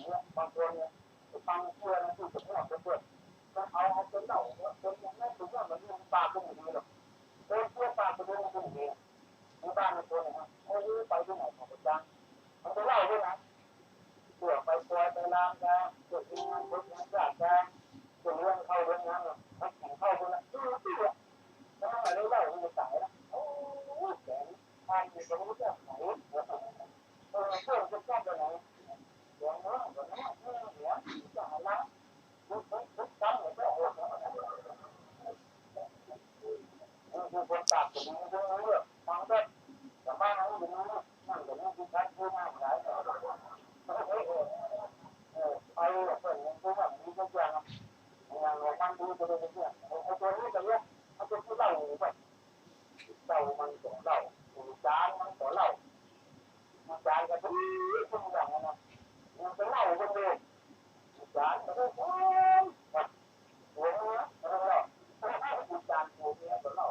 เนี่ยบางคนเนี่ยฟังเพื่อนที่จะพูดเพื่อนก็เอาเป็นเหล่าเป็นยังไม่ถึงว่ามันยังปากก็ไม่ดีหรอกเพื่อนปากก็ไม่ดีที่บ้านในคนนะครับโอ้ยไปที่ไหนของประจังมันจะเล่าด้วยนะเผื่อไปปล่อยไปล้างกันเกิดงานคนงานจัดกันเกิดเรื่องเข้าเรื่องงานหรอกถ้าแข่งเข้าคนละแล้วมันอะไรเล่ามันจะตายแล้วโอ้ยแข่งทานอยู่ตรงนี้จะไหนเพื่อนจะชอบไปไหนเดี๋ยวน้องเดี๋ยวน้องเดี๋ยวจะหาล้างทุกตั้งเลยก็โอ้โหคือคนตัดผมไม่รู้เรื่องฟังได้แต่บ้านเราไม่รู้นั่นเดี๋ยวนี้คือการพูดมากหลายไปเพื่อนเพื่อนพูดแบบนี้ก็ยังอย่างเราตั้งดูจะเป็นเพื่อนไอ้ตัวนี้จะเรียกไอ้ตัวที่เล่าไปเล่ามันสอนเล่าจานมันสอนเล่าจานกันทุกอย่างนะมันจะเล่าคนเดียวจานมันก็โอ้ยหัวเนี้ยมันเล่าจานหัวเนี้ยก็เล่า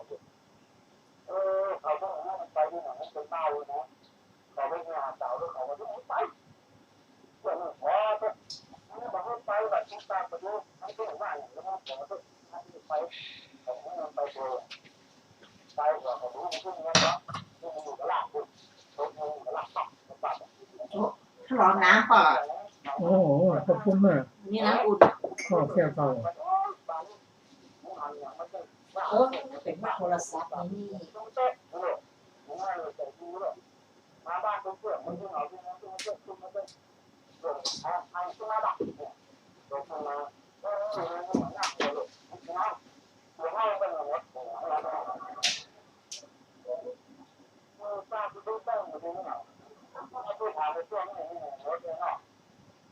เขาต้องมันไปที่ไหนมันเป็นเต้าเลยนะเขาไปงานเต่าแล้วเขาก็ต้องไปเพื่อนพอจะนี่บอกให้ไปแบบที่ตามไปดูให้ที่ว่าอย่างแล้วมันขอจะให้ไปผมมันไปตัวไปกว่าผมรู้มันขึ้นเงินแล้วที่มันอยู่กับหลังคุณรถมันกับหลังปักปักถ้าร้อนน้ำป่ะโอ้โหขอบคุณมากนี่น้ำอุ่นขอแก้วเก่าเป็นโทรศัพท์นี่มาบ้านเพื่อนมันจะเอาที่นั่นที่มันจะขึ้นมาเป็นเรื่องไอ้ที่มาดักเนี่ยตรงนั้นเหมือนหน้าเลยนะเดี๋ยวให้เป็นอย่างนี้ทราบที่ต้องตั้งอยู่ที่นี่นะให้ผู้ถามไปช่วงนี้รถเนี่ยเนาะ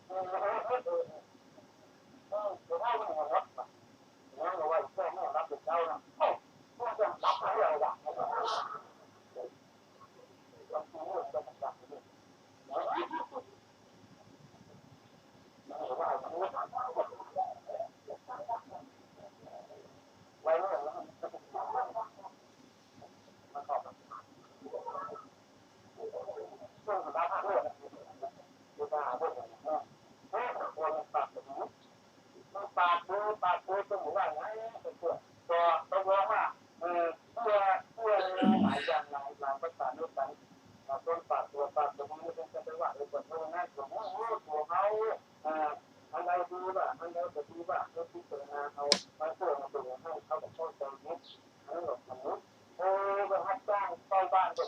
เดี๋ยวให้เป็นอย่างนี้รถเนี่ยเราไว้ช่วงนี้รับผิดชอบนะโอ้พวกจะรับอะไรอย่างเงี้ยบางทีเนี่ยจะจับอยู่ไว้เนี่ยมันตอบช่วงสุดท้ายเพื่อนดูตาเพื่อนเนี่ยคนปากแบบนี้ปากดูจมูกว่าไงเป็นเพื่อนก็ต้องร้องว่าเพื่อหลายอย่างหลายภาษาด้วยกันต้นปากตัวจมูกนี่เป็นจังหวะเลยคนงานของตัวเขาอะไรดีบ้างอะไรจะดีบ้างแล้วพิจารณาเอามาเพื่อมาดูให้เขาแบบเข้าใจนิดนั่นหรอกสมมติก็รับจ้างเฝ้าบ้านก็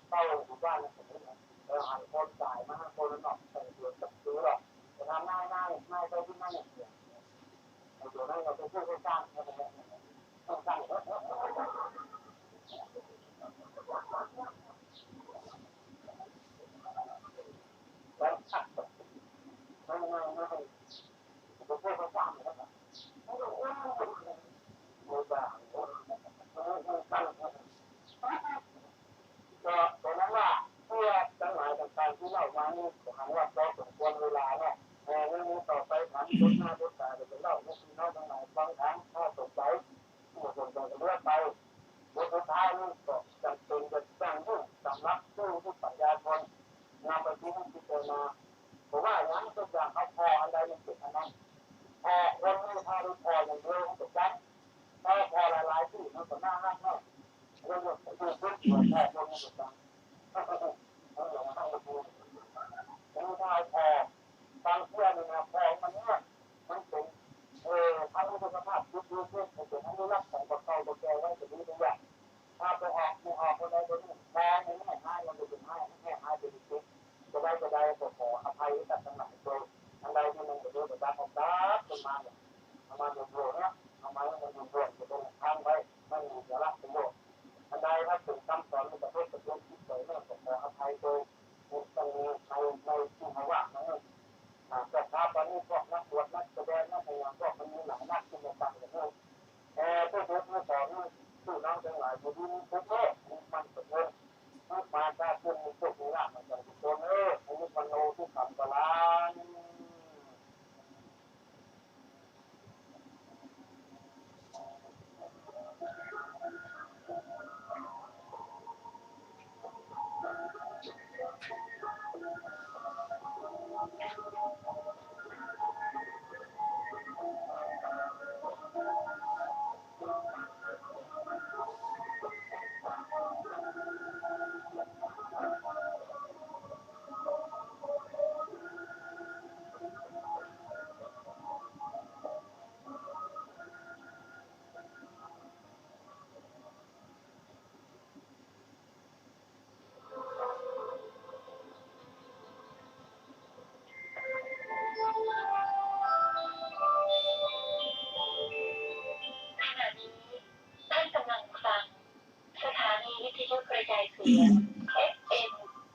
เฝ้าอยู่บ้านนะสมมติหันคนจ่ายมาคนละหน่อยแต่เดือนกับซื้อหรอกจะทำง่ายไปที่นั่นอย่างเดียวเดี๋ยวนั้นเราจะพูดให้สร้างต้องสร้างแล้วขัดไม่จะพูดให้สร้างแล้วไม่ต้องไม่บ้าตั้งก็ตอนนั้นว่าเพื่อตั้งหลายต่างๆที่เล่ามานี่ถามว่าพอสมควรเวลาเนี่ยเรื่องนี้ต่อไปถามต้นหน้าต้นตาเดี๋ยวเล่าให้พี่น้องทั้งหลายฟังทั้งถ้าสนใจผู้สนใจจะเลือกไปบทสุดท้ายนี่ก็จำเป็นจะตั้งผู้สำนักผู้ปัญญาชนนำไปที่ให้พิจารณาเพราะว่าอย่างตัวอย่างเขาพออันใดมันเป็นอันนั้นพอคนไม่พอหรือพออย่างเดียวมันจะจัดถ้าพอหลายๆที่มันก็น่ารักมากเรื่องของผู้พูดเหมือนแค่คนนี้ก็จังอย่างนั้นก็คือถ้าพอบางเพื่อนนะพอมันเนี่ยมันเป็นทั้งสุขภาพดีๆเป็นทั้งรักของตัวเขาตัวแกไว้จะดีตัวอย่างถ้าไปออกไม่ออกคนใดคนหนึ่งแพ้ไม่ให้มันจะเป็นให้เป็นจริงจะได้ขออภัยกับทั้งหลายตัวอันใดที่มันจะโดนแบบของตาขึ้นมาเนี่ยเอามาโดนเนี่ยเอามามันโดนจะโดนทางไปไม่มีสาระประโยชน์อันใดถ้าถึงคำสอนมันจะ FM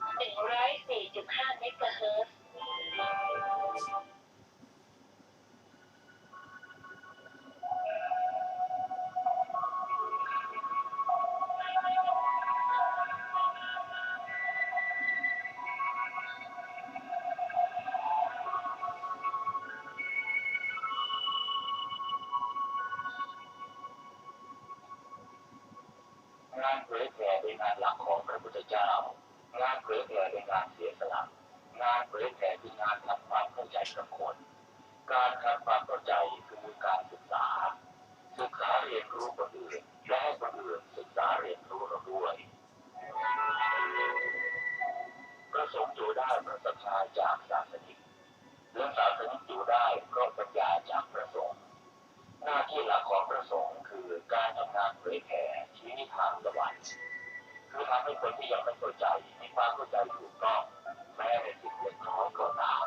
104.5 เมกะเฮิรตซ์งานเผยแผ่เป็นงานหลักของพระพุทธเจ้างานเผยแผ่เป็นงานเสียสละงานเผยแผ่คืองานทำความเข้าใจกับคนการทำความเข้าใจคือการศึกษาเรียนรู้คนอื่นและให้คนอื่นศึกษาเรียนรู้เราด้วยพระสงฆ์อยู่ได้เพราะศรัทธาจากศาสนิกและศาสนิกอยู่ได้เพราะปัญญาจากพระสงฆ์หน้าที่หลักของพระสงฆ์คือการทำงานเผยแผ่ชี้ทางสวรรค์คือทำให้คนที่ยังไม่เข้าใจมีความเข้าใจถูกต้องแม้ในสิ่งเล็กน้อยก็ตาม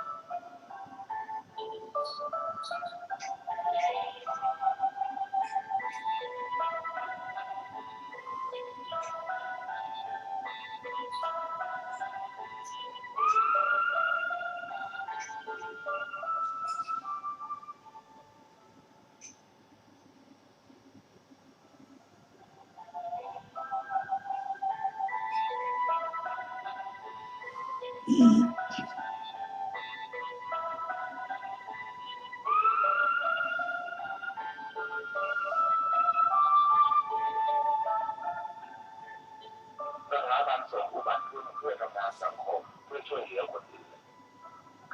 สถาบันสงฆ์อุบัติขึ้นเพื่อทำงานสังคมเพื่อช่วยเหลือคนอื่น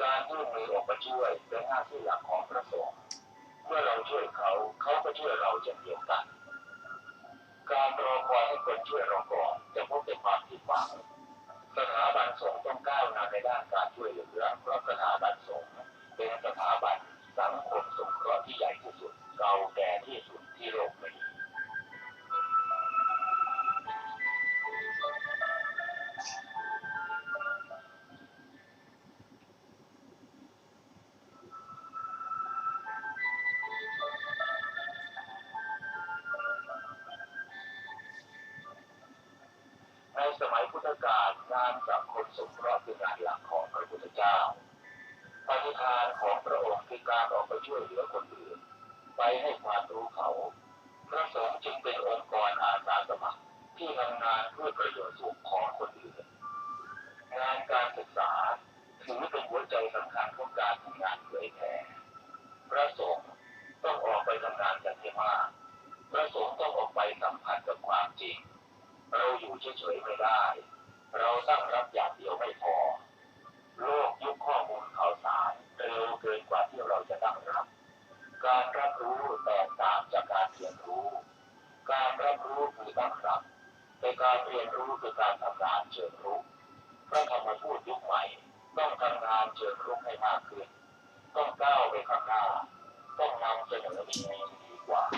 การยื่นมือออกมาช่วยเป็นหน้าที่หลักของพระสงฆ์เมื่อเราช่วยเขาเขาก็ช่วยเราเช่นเดียวกันการรอคอยให้คนช่วยเราก่อนจะพบแต่ความผิดหวังสถาบันสงฆ์ต้องก้าวหน้าในด้านการช่วยเหลือเพราะสถาบันสงฆ์เป็นสถาบันสังคมสงเคราะห์ที่ใหญ่ที่สุดเก่าแก่ที่สุดที่โลกมีในสมัยพุทธกาลงานสังคมสงเคราะห์คืองานหลักของพระพุทธเจ้าปฏิภาณของพระองค์คือการออกไปช่วยเหลือคนอื่นไปให้ความรู้เขาพระสงฆ์จึงเป็นองค์กรอาสาสมัครที่ทำงานเพื่อประโยชน์สุขของคนอื่นงานการศึกษาถือเป็นหัวใจสำคัญของการทำงานเผยแผ่พระสงฆ์ต้องออกไปทำงานกันให้มากพระสงฆ์ต้องออกไปสัมผัสกับความจริงเราอยู่เฉยๆไม่ได้เราตั้งรับอย่างเดียวไม่พอโลกยุคข้อมูลข่าวสารเร็วเกินกว่าที่เราจะตั้งรับการรับรู้แตกต่างจากการเรียนรู้การรับรู้คือตั้งรับแต่การเรียนรู้คือการทำงานเชิงรุกพระธรรมทูตยุคใหม่ต้องทำงานเชิงรุกให้มากขึ้นต้องก้าวไปข้างหน้าต้องนำเสนอวิธีที่ดีกว่า ง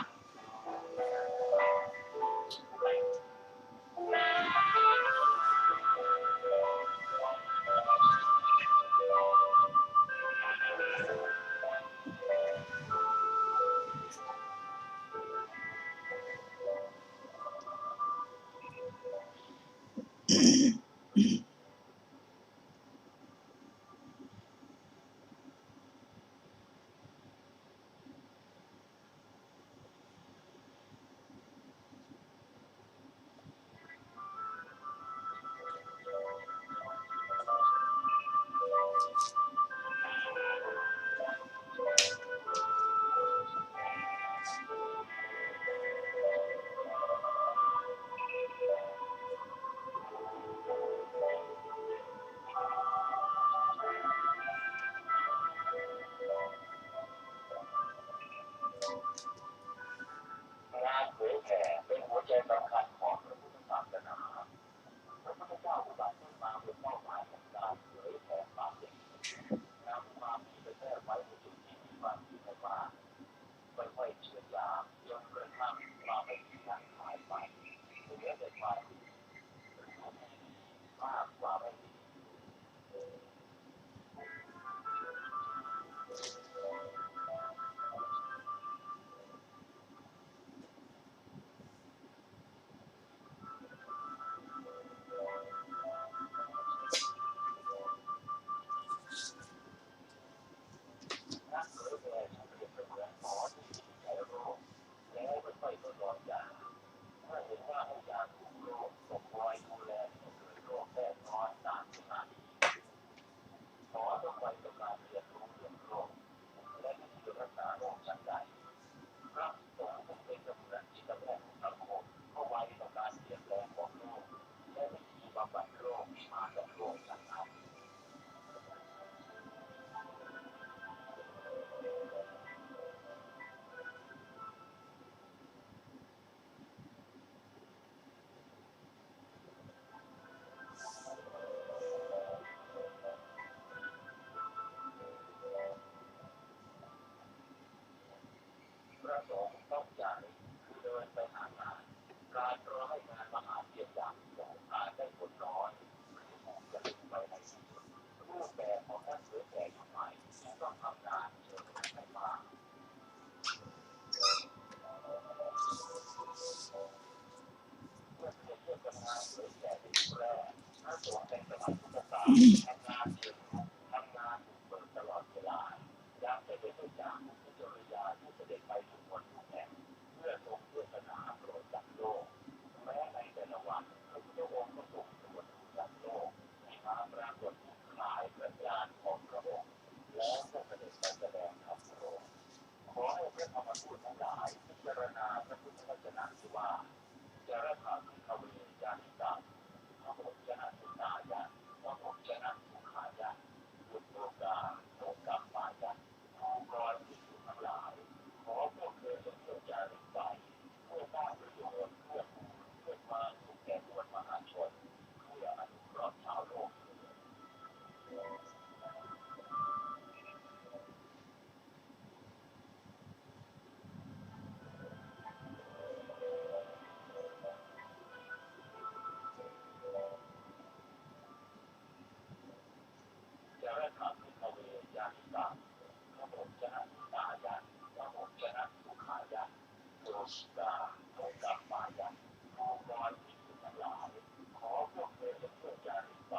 สงค์ต้องใจคือเดินไปหางานการรอให้งานมาหาเพียงอย่างเดียวอาจได้ผลน้อยหรือถูกจะลืมไปในที่สุดรูปแบบของนักเผยแผ่ยุคใหม่ที่ต้องทำงานเชิงรุกให้มากเมื่อเทียบกับงานเผยแผ่ในยุคแรกพระสงฆ์ในสมัยพุทธกาลทำงานเชิงรุกทำงานถูกเปิดตลอดเวลายังจะเป็นตัวอย่างของพระจริยาที่เสด็จไปทุกคนทุกแห่งเพื่อทรงเทศนาโปรดจักโลกแม้ในแต่ละวันพระพุทธองค์ก็ทรงตรวจดูจักโลกให้มาปรากฏคลายประญาณของพระองค์แล้วก็เสด็จไปแสดงธรรมโปรดขอให้พระธรรมทูตทั้งหลายพิจารณาพระพุทธวจนะที่ว่าจารถาภิกขเวจานิตังพระโมจนะสุตายะพระโมจนะสุขายะบุตโตกาโตกัมมายะผู้กรที่สุทั้งหลายขอพวกเธอจงเกิดจาริกไปเพื่อสร้างประโยชน์เพื่อความสุขแก่มวลมหาชนเพื่ออนุเคราะห์ชาวโลกจารถาภิกขเวจานิตังพระโมจนะสุตายะพระโมจนะสุขายะโตชิกาโตกัมมายะผู้กรที่สุทั้งหลายขอพวกเธอจงเกิดจาริกไป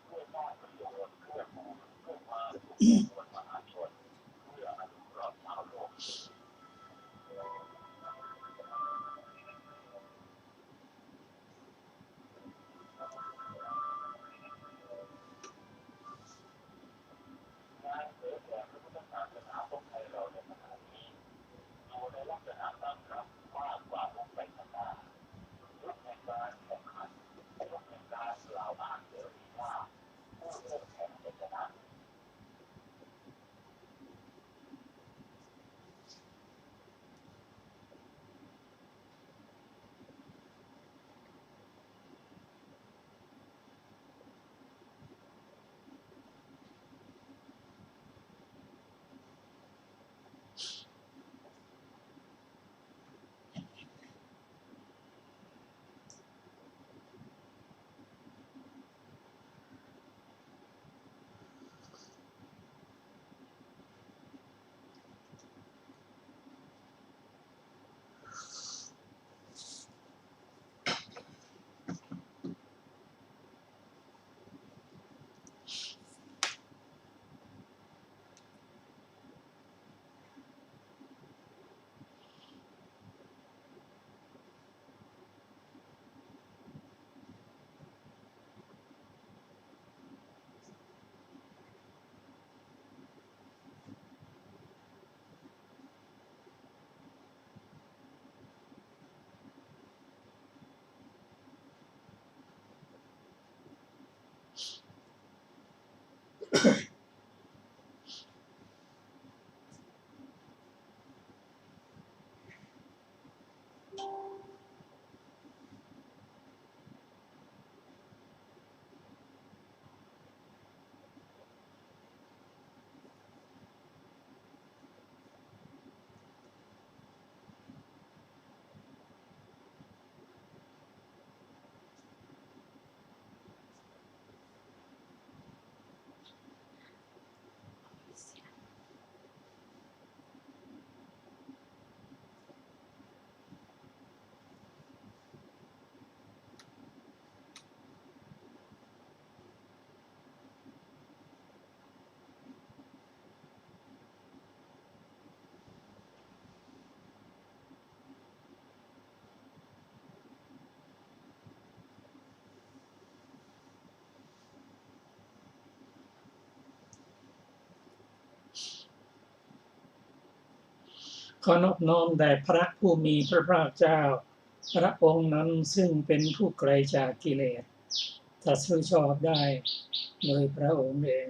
เพื่อสร้างประโยชน์เพื่อความสุขแก่มวลมหาชนเพื่ออนุเคราะห์ชาวโลกงานเผยแผ่พระพุทธศาสนาของไทยเราในขณะนี้อยู่ในลักษณะตั้งรับมากกว่ามุ่งไปข้างหน้ายุคแห่งการแข่งขันยุคแห่งการกล่าวอ้างเสรีภาพผู้เริ่มแข่งจะชนะ ขอนอบน้อมแด่พระผู้มีพระภาคเจ้าพระองค์นั้นซึ่งเป็นผู้ไกลจากกิเลสตรัสรู้ชอบได้โดยพระองค์เอง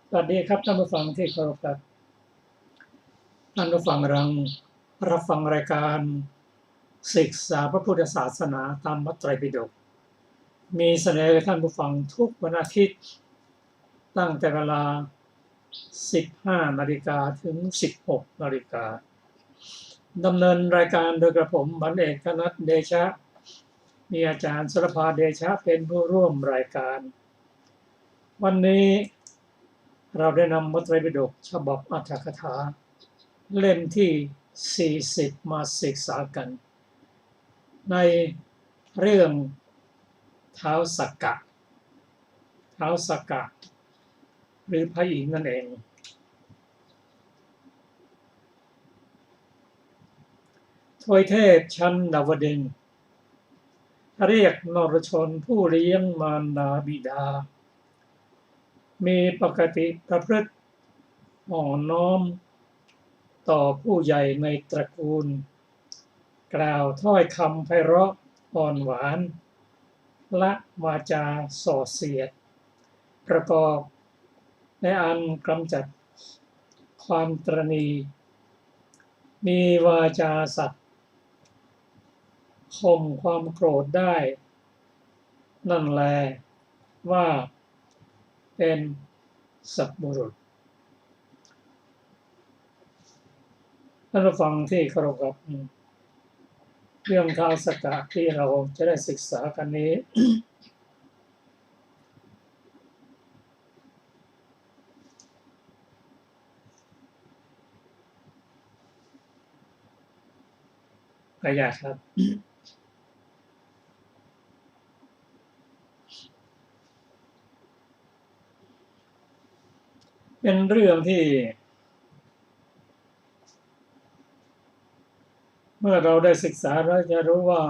สวัสดีครับท่านผู้ฟังที่เคารพครับท่านผู้ฟังรับฟังรายการศึกษาพระพุทธศาสนาตามพระไตรปิฎกมีเสนอท่านผู้ฟังทุกวันอาทิตย์ตั้งแต่เวลา 15 นาฬิกาถึง 16 นาฬิกา ดำเนินรายการโดยกระผมพันเอกธนัทเดชะมีอาจารย์สรภาเดชะเป็นผู้ร่วมรายการวันนี้เราได้นำมัตไตรปิฎกฉบับอรรถกถาเล่มที่40มาศึกษากันในเรื่องท้าวสักกะหรือพระอินทร์นั่นเองทวยเทพชั้นดาวดึงส์เรียกนรชนผู้เลี้ยงมารดาบิดามีปกติประพฤติอ่อนน้อมต่อผู้ใหญ่ในตระกูลกล่าวถ้อยคำไพเราะอ่อนหวานละวาจาส่อเสียดประกอบในอันกำจัดความตรณีมีวาจาสัตย์ข่มความโกรธได้นั่นแลว่าเป็นสัตบุรุษท่านผู้ฟังที่เคารพครับเรื่องท้าวสักกะที่เราจะได้ศึกษากันนี้ ประหยัดครับ เป็นเรื่องที่เมื่อเราได้ศึกษาเราจะรู้ว่า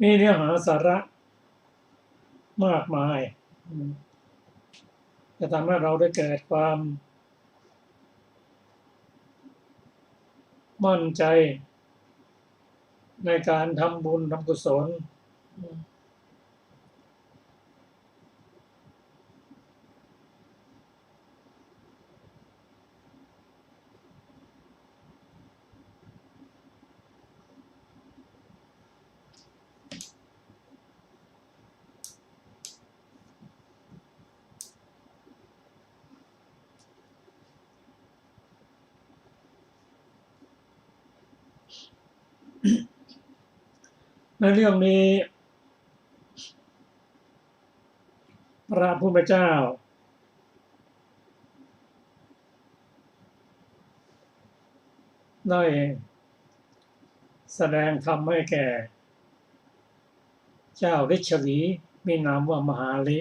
มีเนื้อหาสาระมากมายจะทำให้เราได้เกิดความมั่นใจในการทำบุญทำกุศลในเรื่องนี้พระผู้เป็นเจ้าได้แสดงธรรมให้แก่เจ้าฤชวีมีนามว่ามหาลิ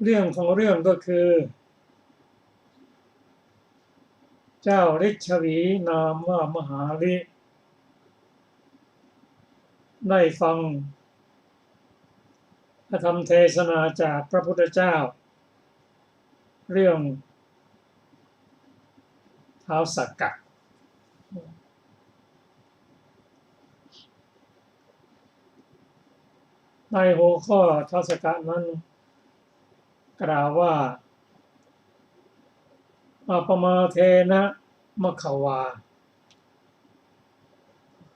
เรื่องของเรื่องก็คือเจ้าฤชวีนามว่ามหาลิได้ฟังพระธรรมเทศนาจากพระพุทธเจ้าเรื่องท้าวสักกะในหัวข้อท้าวสักกะนั้นกล่าวว่าอัปมาเทนะมะขวา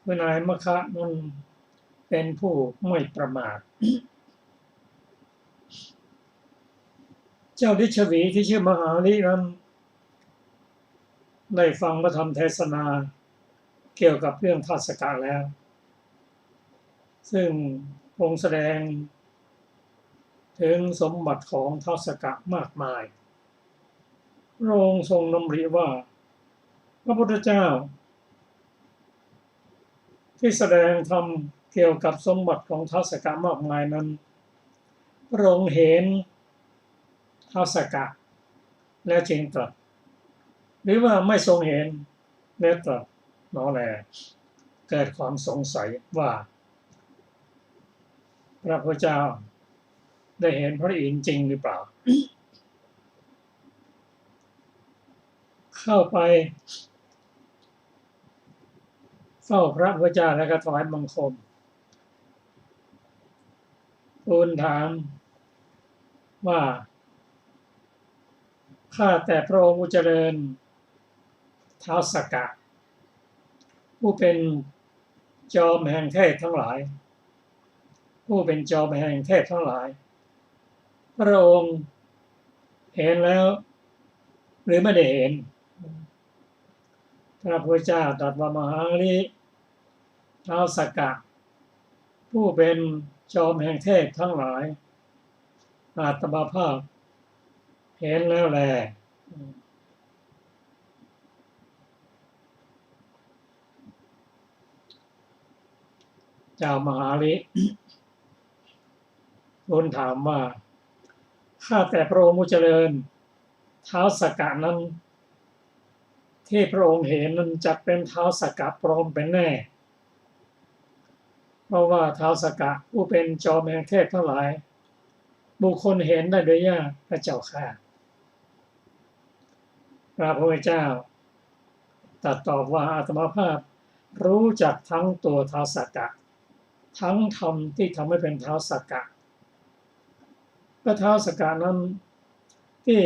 คือนายมคะนั้นเป็นผู้ไม่ประมาทเจ้าฤชวีที่ชื่อมหาลินั้นได้ฟังพระธรรมเทศนาเกี่ยวกับเรื่องท้าวสักกะแล้วซึ่งทรงแสดงถึงสมบัติของท้าวสักกะมากมายพระองค์ทรงดำริว่าพระพุทธเจ้าที่แสดงธรรมเกี่ยวกับสมบัติของท้าวสักกะมากมายนั้นพระองค์เห็นท้าวสักกะและจึงตรัสหรือว่าไม่ทรงเห็นและตรัสหนอแลเกิดความสงสัยว่าพระพุทธเจ้าได้เห็นพระอินทร์จริงหรือเปล่า เข้าไปเฝ้าพระพุทธเจ้าและก็ถวายบังคมทูลถาม ว่าข้าแต่พระองค์ผู้เจริญท้าวสักกะผู้เป็นจอมแห่งเทพทั้งหลายผู้เป็นจอมแห่งเทพทั้งหลายพระองค์เห็นแล้วหรือไม่ได้เห็นพระพุทธเจ้าตรัสว่ามหาลิท้าวสักกะผู้เป็นจอมแห่งเทพทั้งหลายอาตมาภาพเห็นแล้วแลเจ้ามหาลิทูลถามว่าข้าแต่พระองค์ผู้เจริญท้าวสักกะนั้นที่พระองค์เห็นนั้นจักเป็นท้าวสักกะปลอมเป็นแน่เพราะว่าท้าวสักกะผู้เป็นจอมแห่งเทพทั้งหลายบุคคลเห็นได้โดยยากพระเจ้าค่ะพระพุทธเจ้าตรัสตอบว่าอาตมาภาพรู้จักทั้งตัวท้าวสักกะทั้งธรรมที่ทำให้เป็นท้าวสักกะพระท้าวสักกะนั้นที่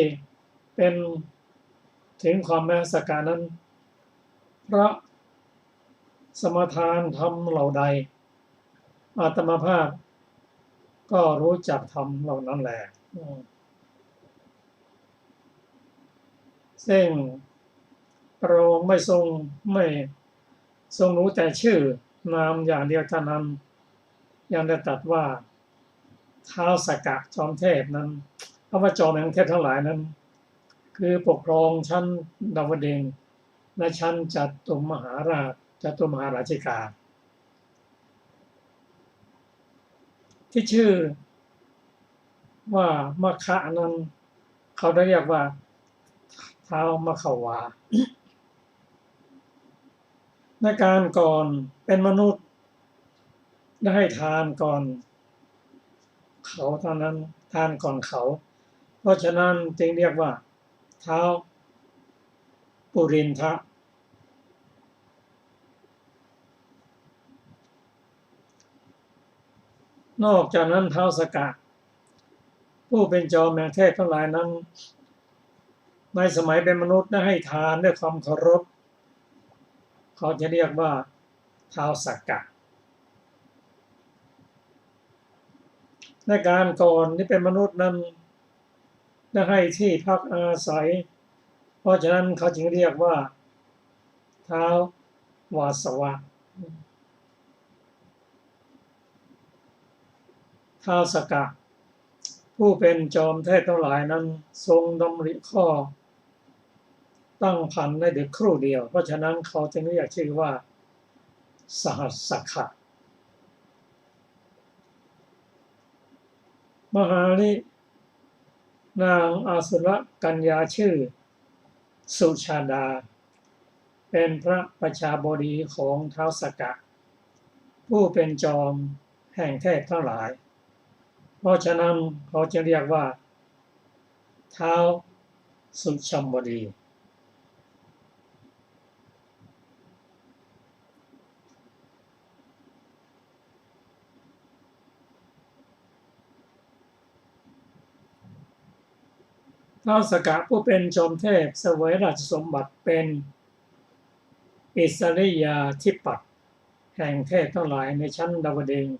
เป็นถึงความแม้สักกะนั้นเพราะสมทานธรรมเหล่าใดอาตมาภาพก็รู้จักธรรมเหล่านั้นแหละซึ่งพระองค์ไม่ทรงรู้แต่ชื่อนามอย่างเดียวเท่านั้นยังได้ตรัสว่าท้าวสักกะจอมเทพนั้นเพราะว่าจอมแห่งเทพทั้งหลายนั้นคือปกครองชั้นดาวดึงส์และชั้นจัตุมหาราชิกาที่ชื่อว่ามคะนั้นเขาได้เรียกว่าท้าวมขวาในการก่อนเป็นมนุษย์ได้ให้ทานก่อนเขาเท่านั้นทานก่อนเขาเพราะฉะนั้นจึงเรียกว่าท้าวปุรินทะนอกจากนั้นท้าวสักกะผู้เป็นจอมแห่งเทพทั้งหลายนั้นในสมัยเป็นมนุษย์ได้ให้ทานด้วยความเคารพเขาจะเรียกว่าท้าวสักกะในการก่อนที่เป็นมนุษย์นั้นได้ให้ที่พักอาศัยเพราะฉะนั้นเขาจึงเรียกว่าท้าววาสวะท้าวสักกะผู้เป็นจอมเทพทั้งหลายนั้นทรงดำริข้อตั้งพันได้เพียงครู่เดียวเพราะฉะนั้นเขาจึงเรียกชื่อว่าสหัสสขะมหาลินางอาสุรกัญญาชื่อสุชาดาเป็นพระประชาบดีของท้าวสักกะผู้เป็นจอมแห่งเทพทั้งหลายเพราะฉะนั้นเขาจะเรียกว่าท้าวสุชัมบดีท้าวสักกะผู้เป็นจอมเทพเสวยราชสมบัติเป็นอิสริยาธิปัตย์แห่งเทพทั้งหลายในชั้นดาวดึงส์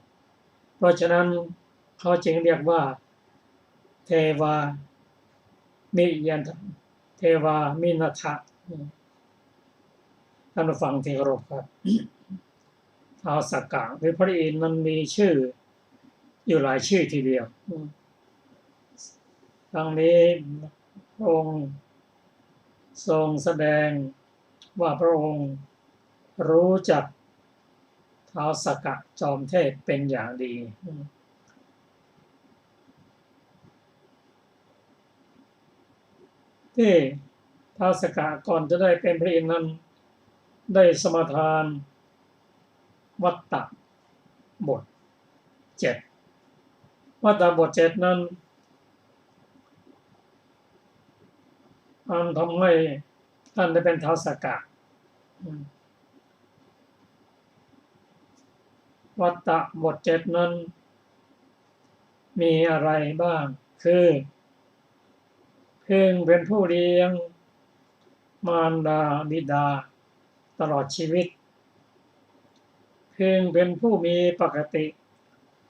เพราะฉะนั้นเขาจึงเรียกว่าเทวามินัทะท่านผู้ฟังที่เคารพครับท้าวสักกะหรือพระอินทร์มันมีชื่ออยู่หลายชื่อทีเดียวทั้งนี้พระองค์ทรงแสดงว่าพระองค์รู้จักท้าวสักกะจอมเทพเป็นอย่างดีที่ท้าวสักกะก่อนจะได้เป็นพระอินทร์นั้นได้สมาทานวัตตบท 7วัตตบท 7นั้นทำให้ท่านได้เป็นท้าวสักกะวัตตบท 7นั้นมีอะไรบ้าง คือพึงเป็นผู้เลี้ยงมารดาบิดาตลอดชีวิตพึงเป็นผู้มีปกติ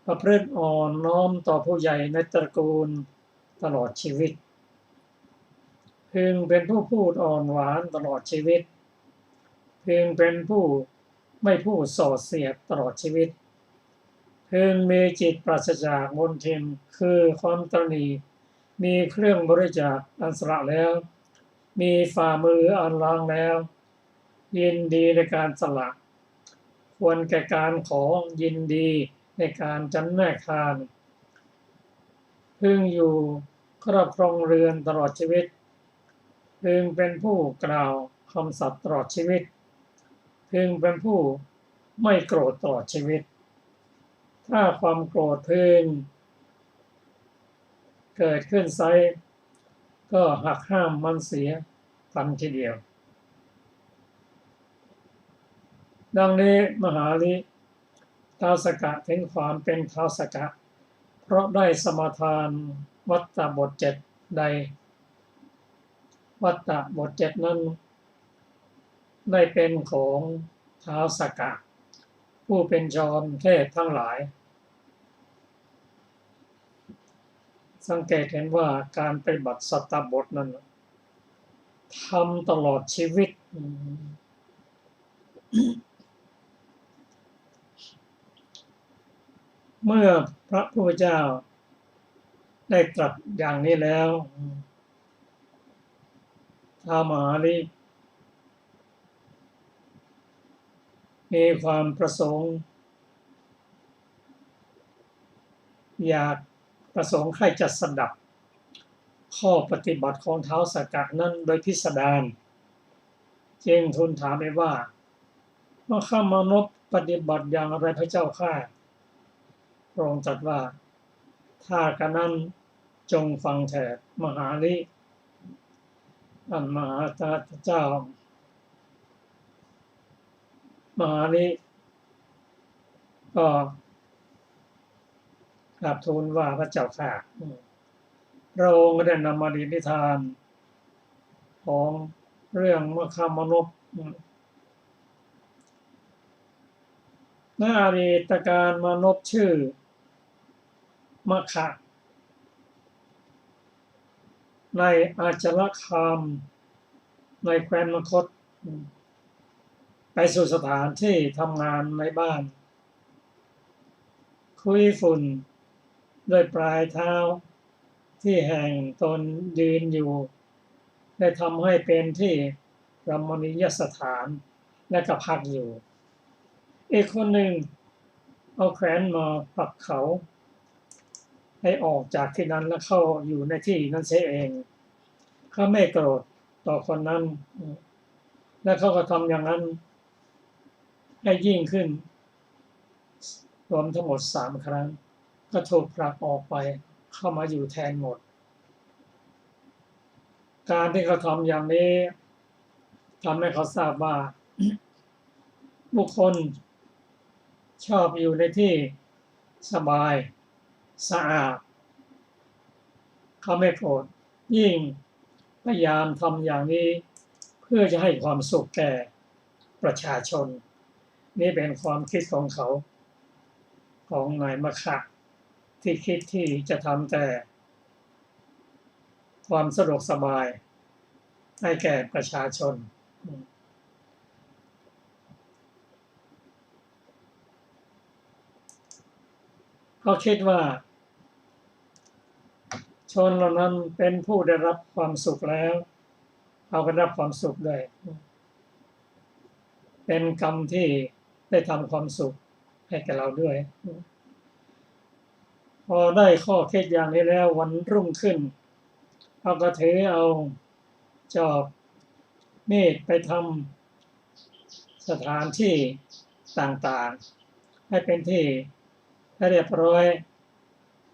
ประพฤติอ่อนน้อมต่อผู้ใหญ่ในตระกูลตลอดชีวิตพึงเป็นผู้พูดอ่อนหวานตลอดชีวิตพึงเป็นผู้ไม่พูดส่อเสียดตลอดชีวิตพึงมีจิตปราศจากมลทินคือความตระหนี่มีเครื่องบริจาคอันสละแล้วมีฝ่ามืออันล้างแล้วยินดีในการสละควรแก่การขอยินดีในการจำแนกทานพึงอยู่ครอบครองเรือนตลอดชีวิตพึงเป็นผู้กล่าวคำสัตย์ตลอดชีวิตพึงเป็นผู้ไม่โกรธตลอดชีวิตถ้าความโกรธพึงเกิดขึ้นไซก็หักห้ามมันเสียทันทีเดียวดังนี้มหาลิท้าวสักกะถึงความเป็นท้าวสักกะเพราะได้สมาทานวัตตบทเจ็ดใดวัตตบทเจ็ดนั้นได้เป็นของท้าวสักกะผู้เป็นจอมเทพทั้งหลายสังเกตเห็นว่าการปฏิบัติสัตตบทนั้นทำตลอดชีวิตเมื่อพระพุทธเจ้าได้ตรัสอย่างนี้แล้วท้าวมหาลิมีความประสงค์อยากประสงค์ใครจะสดับข้อปฏิบัติของท้าวสักกะนั้นโดยพิสดารจึงทูลถามไปว่าข้ามานพปฏิบัติอย่างไรพระเจ้าข้าพระองค์ตรัสว่าถ้ากะนั้นจงฟังเถิดมหาลิท่านมหาเจ้ามหาลิก็กราบทูลว่าพระเจ้าข้าพระองค์ได้นำมานิทานของเรื่องมคามนพในอดีตการมนพชื่อมคะ ในอาจรคามในแคว้นมคธไปสู่สถานที่ทำงานในบ้านคุยฝุ่นด้วยปลายเท้าที่แห่งตนยืนอยู่ได้ทำให้เป็นที่รมณียสถานและก็พักอยู่อีกคนหนึ่งเอาแขวนมาผลักเขาให้ออกจากที่นั้นและเข้าอยู่ในที่นั้นเสียเองเขาไม่โกรธต่อคนนั้นและเขาก็ทำอย่างนั้นให้ยิ่งขึ้นรวมทั้งหมด3 ครั้งก็ถูกผลักออกไปเข้ามาอยู่แทนหมดการที่เขาทำอย่างนี้ทำให้เขาทราบว่าบุคคลชอบอยู่ในที่สบายสะอาดเขาไม่โกรธยิ่งพยายามทำอย่างนี้เพื่อจะให้ความสุขแก่ประชาชนนี่เป็นความคิดของเขาของนายมคะที่คิดที่จะทำแต่ความสะดวกสบายให้แก่ประชาชนเขาคิดว่าชนเหล่านั้นเป็นผู้ได้รับความสุขแล้วเขาก็ได้รับความสุขด้วยเป็นกรรมที่ได้ทำความสุขให้แก่เราด้วยพอได้ข้อคิดอย่างนี้แล้ววันรุ่งขึ้นเขาก็ถือเอาจอบมีดไปทำสถานที่ต่างๆให้เป็นที่ให้เรียบร้อย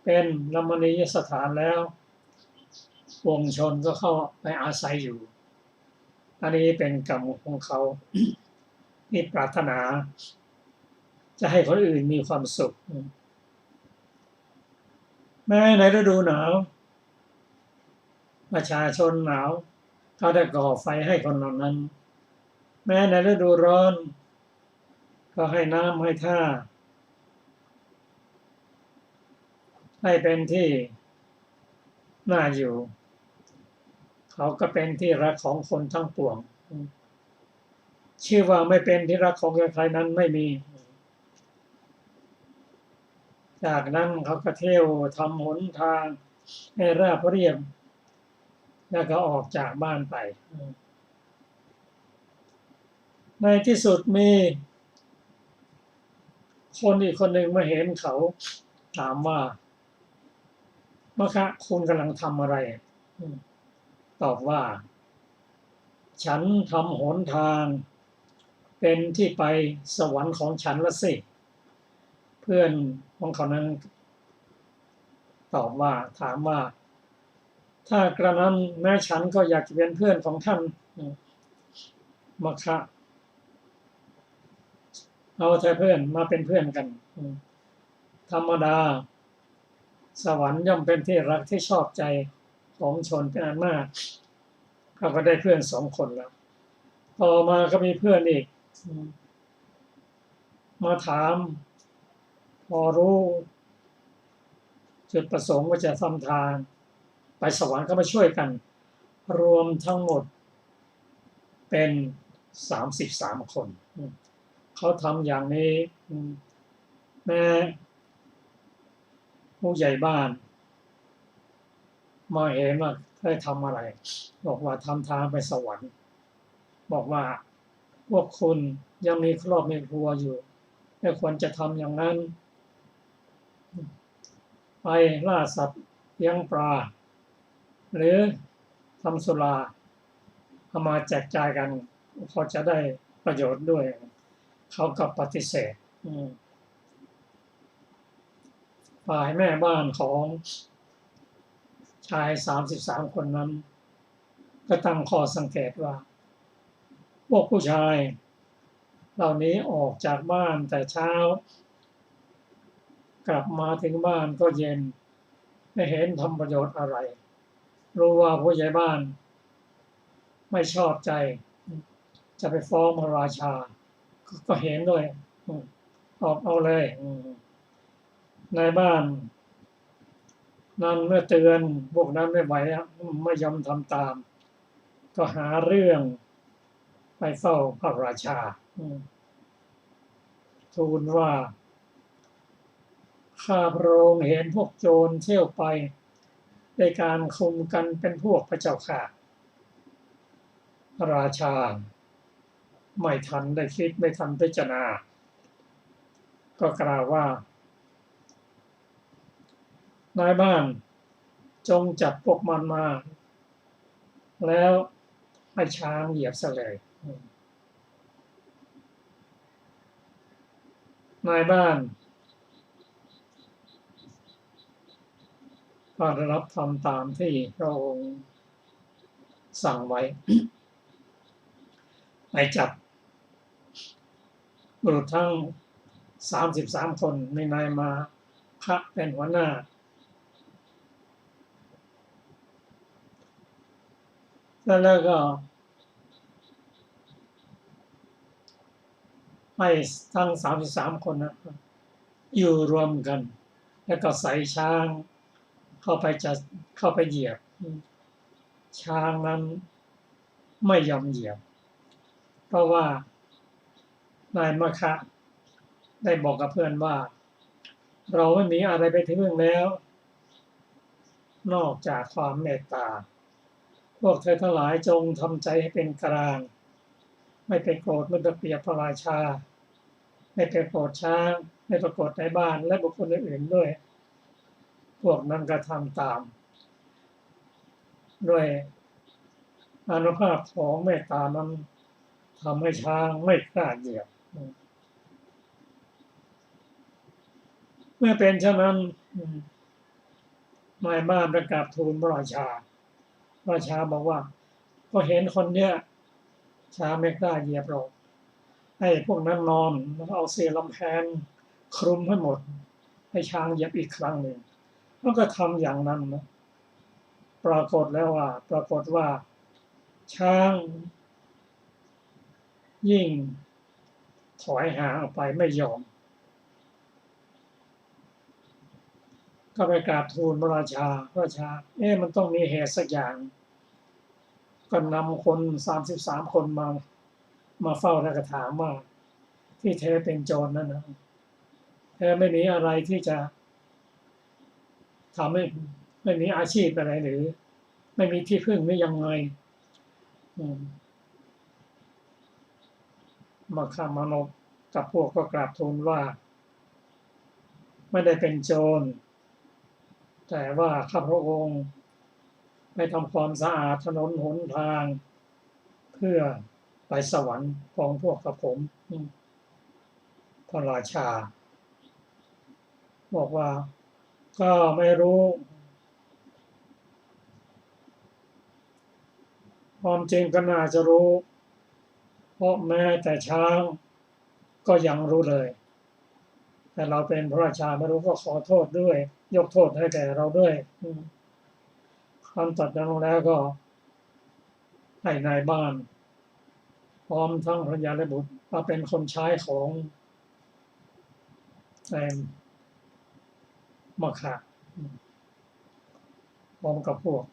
เป็นรมณียสถานแล้ววงชนก็เข้าไปอาศัยอยู่อันนี้เป็นกรรมของเขาที่ปรารถนาจะให้คนอื่นมีความสุขแม้ในฤดูหนาว ประชาชนหนาวเขาได้ก่อไฟให้คนเหล่านั้น แม้ในฤดูร้อนก็ให้น้ำให้ท่าให้เป็นที่น่าอยู่เขาก็เป็นที่รักของคนทั้งปวงชื่อว่าไม่เป็นที่รักของใครๆนั้นไม่มีจากนั้นเขาก็เที่ยวทำหนทางให้ราบเรียบแล้วก็ออกจากบ้านไปในที่สุดมีคนอีกคนหนึ่งมาเห็นเขาถามว่ามะคะคุณกำลังทำอะไรตอบว่าฉันทำหนทางเป็นที่ไปสวรรค์ของฉันละสิเพื่อนของเขานั้นตอบว่าถามว่าถ้ากระนั้นแม้ฉันก็อยากจะเป็นเพื่อนของท่านมะคะเอาแต่เพื่อนมาเป็นเพื่อนกันธรรมดาสวรรค์ย่อมเป็นที่รักที่ชอบใจของชนเป็นอันมากเขาก็ได้เพื่อน2 คนแล้วต่อมาก็มีเพื่อนอีกมาถามพอรู้จุดประสงค์ว่าจะทำทางไปสวรรค์ก็มาช่วยกันรวมทั้งหมดเป็น33 คนเขาทำอย่างนี้แม่ผู้ใหญ่บ้านมาเห็นว่าได้ทำอะไรบอกว่าทำทางไปสวรรค์บอกว่าพวกคุณยังมีครอบมีครัวอยู่ไม่ควรจะทำอย่างนั้นไปล่าสัตว์เลี้ยงปลาหรือทำสุราเอามาแจกจ่ายกันพอจะได้ประโยชน์ด้วยเขาก็ปฏิเสธฝ่ายแม่บ้านของชาย33 คนนั้นก็ตั้งข้อสังเกตว่าพวกผู้ชายเหล่านี้ออกจากบ้านแต่เช้ากลับมาถึงบ้านก็เย็นไม่เห็นทำประโยชน์อะไรรู้ว่าผู้ใหญ่บ้านไม่ชอบใจจะไปฟ้องพระราชาก็เห็นด้วยออกเอาเลยในบ้านนั้นเมื่อเตือนพวกนั้นไม่ไหวไม่ยอมทำตามก็หาเรื่องไปเฝ้าพระราชาทูลว่าข้าพระองค์เห็นพวกโจรเที่ยวไปในการคุมกันเป็นพวกพระเจ้าค่ะพระราชาไม่ทันได้คิดไม่ทันพิจารณาก็กล่าวว่านายบ้านจงจับพวกมันมาแล้วให้ช้างเหยียบซะเลยนายบ้านก็ได้รับทำตามที่พระองค์สั่งไว้ไปจับบุรุษทั้ง33 คนมีนายมาคะเป็นหัวหน้าแล้วก็ให้ทั้ง33 คนนะอยู่รวมกันแล้วก็ใส่ช้างเข้าไปเหยียบช้างนั้นไม่ยอมเหยียบเพราะว่านายมะคะได้บอกกับเพื่อนว่าเราไม่มีอะไรไปถึงแล้วนอกจากความเมตตาพวกเธอทั้งหลายจงทำใจให้เป็นกลางไม่ไปโกรธไม่ไปเปรียบพระราชาไม่ไปโกรธช้างไม่ไปโกรธในบ้านและบุคคลอื่นๆด้วยพวกนั้นก็ทำตามด้วยอานุภาพของเมตตานั้นทำให้ช้างไม่กล้าเหยียบเมื่อเป็นเช่นนั้นนายบ้านประกาศทูลพระราชาบอกว่าก็เห็นคนเนี้ยช้างไม่กล้าเหยียบหรอกให้พวกนั้นนอนแล้วเอาเสื่อลำแพนคลุมให้หมดให้ช้างเหยียบอีกครั้งหนึ่งแล้วก็ทำอย่างนั้นนะ ปรากฏว่าช้างยิ่งถอยห่างออกไปไม่ยอมก็ไปกราบทูลพระราชามันต้องมีเหตุสักอย่างก็นำคน33 คนมาเฝ้าแล้วก็ถามว่าที่แท้เป็นโจรนั่นนะแท้ไม่มีอะไรที่จะทำให้ไม่มีอาชีพอะไรหรือไม่มีที่พึ่งไม่ยังไงมาข้ามานพกับพวกก็กราบทูลว่าไม่ได้เป็นโจรแต่ว่าข้าพระองค์ไปทำความสะอาดถนนหนทางเพื่อไปสวรรค์ของพวกกับผมพระราชาบอกว่าก็ไม่รู้ความจริงก็น่าจะรู้เพราะแม้แต่ช้างก็ยังรู้เลยแต่เราเป็นพระราชาไม่รู้ก็ขอโทษด้วยยกโทษให้แก่เราด้วยคำตัดนั้นแล้วก็ให้นายบ้านพร้อมทั้งภรรยาและบุตรมาเป็นคนใช้ของมะขะพร้อมกับพวก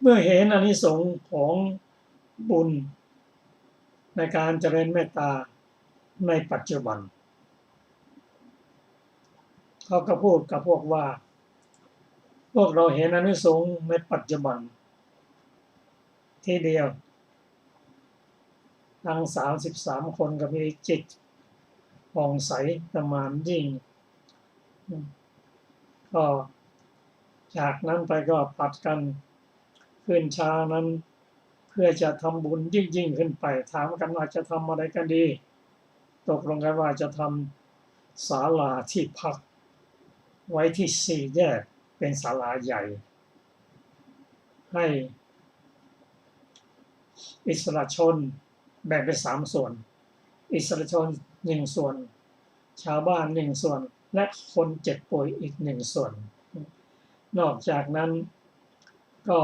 เมื่อเห็นอานิสงส์ของบุญในการเจริญเมตตาในปัจจุบันเขาก็พูดกับพวกว่าพวกเราเห็นอานิสงส์ในปัจจุบันทีเดียวทั้ง33 คนก็มีจิตผ่องใสประมาณยิ่งก็จากนั้นไปก็ปัดกันขึ้นช้านั้นเพื่อจะทำบุญยิ่งขึ้นไปถามกันว่าจะทำอะไรกันดีตกลงกันว่าจะทำศาลาที่พักไว้ที่4 แยกเป็นศาลาใหญ่ให้อิสระชนแบ่งเป็น3 ส่วนอิสระชน1 ส่วนชาวบ้าน1 ส่วนและคนเจ็บป่วยอีก1 ส่วนนอกจากนั้นก็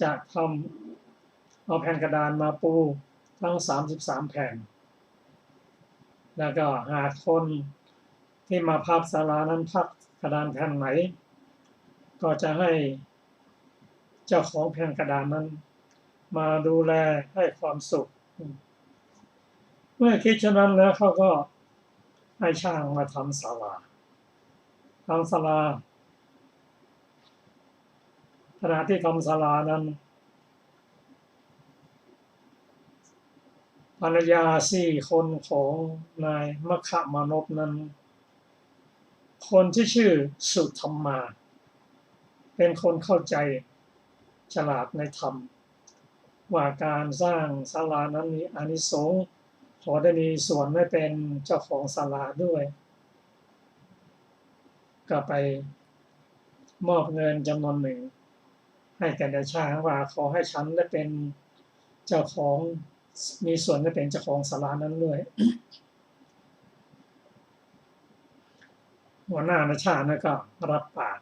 จะทำเอาแผ่นกระดานมาปูทั้ง33 แผ่นแล้วก็หากคนที่มาพักศาลานั้นพักกระดานแผ่นไหนก็จะให้เจ้าของแผ่นกระดานนั้นมาดูแลให้ความสุขเมื่อคิดเช่นนั้นแล้วเขาก็ให้ช่างมาทำศาลาขณะที่ทำศาลานั้นภรรยา4 คนของนายมคมานพนั้นคนที่ชื่อสุธรรมาเป็นคนเข้าใจฉลาดในธรรมว่าการสร้างศาลานั้นมีอานิสงส์ขอได้มีส่วนได้เป็นเจ้าของศาลาด้วยก็ไปมอบเงินจำนวนหนึ่งให้แก่นายช่างว่าขอให้ฉันได้เป็นเจ้าของมีส่วนได้เป็นเจ้าของศาลานั้นด้วยหัวหน้านายช่างนั่นก็รับปาก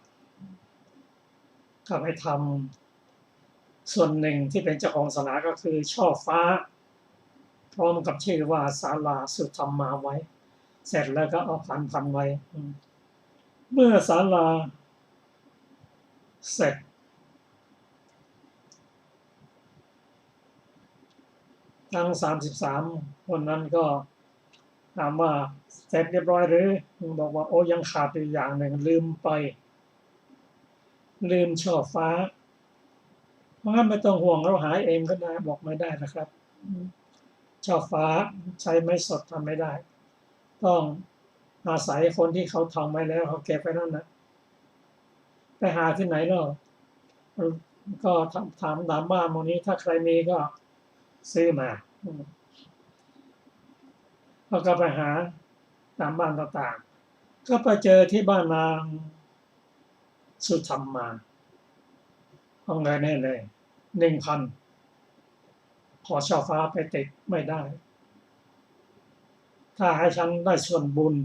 ก็ไปทำส่วนหนึ่งที่เป็นเจ้าของศาลาก็คือช่อฟ้าพร้อมกับชื่อว่าศาลาสุธรรมาไว้เสร็จแล้วก็เอาพันไว้เมื่อศาลาเสร็จทั้ง33 คนนั้นก็ถามว่าเสร็จเรียบร้อยหรือบอกว่าโอ้ยังขาดอยู่อย่างหนึ่งลืมช่อฟ้าเพราะงั้นไม่ต้องห่วงเราหาเองก็ได้บอกไม่ได้นะครับช่อฟ้าใช้ไม้สดทำไม่ได้ต้องอาศัยคนที่เขาทำไว้แล้วเขาเก็บไว้นั่นนะไปหาที่ไหนเนาะก็ถามตามบ้านโมนี้ถ้าใครมีก็ซื้อมาแล้วก็ไปหาตามบ้านต่างๆก็ไปเจอที่บ้านนางสุธรรมาเอาเงินให้เลย 1,000 ขอช่อฟ้าไปติดไม่ได้ ถ้าให้ฉันได้ส่วนบุญ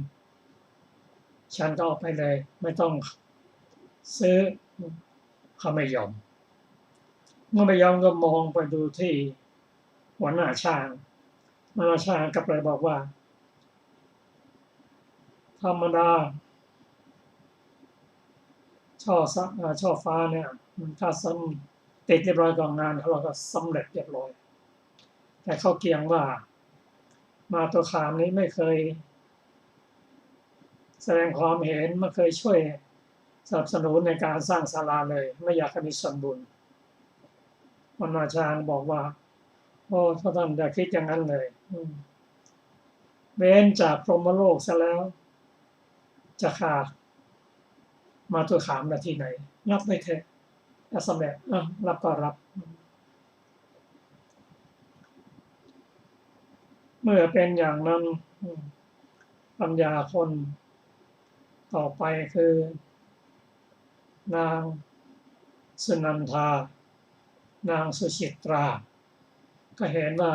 ฉันก็เอาไปเลยไม่ต้องซื้อเขาไม่ยอมเมื่อไม่ยอมก็มองไปดูที่หัวหน้าช่างหัวหน้าช่างก็เลยบอกว่าธรรมดาช่อฟ้าเนี่ยถ้าติดเรียบร้อยก่อนงานเราก็สำเร็จเรียบร้อยแต่เขาเกียงว่ามาตัวขามนี้ไม่เคยแสดงความเห็นไม่เคยช่วยสนับสนุนในการสร้างศาลาเลยไม่อยากให้มีส่วนบุญหัวหน้าช่างบอกว่าโอ้ท่านอย่าคิดอย่างนั้นเลยเว้นจากพรหมโลกซะแล้วจะขาดมาตัวขามนาทีไหนรับไม่เถอะถ้าสำเร็จรับก็รับเมื่อเป็นอย่างนั้นปัญญาคนต่อไปคือนางสุนันทานางสุจิตราก็เห็นว่า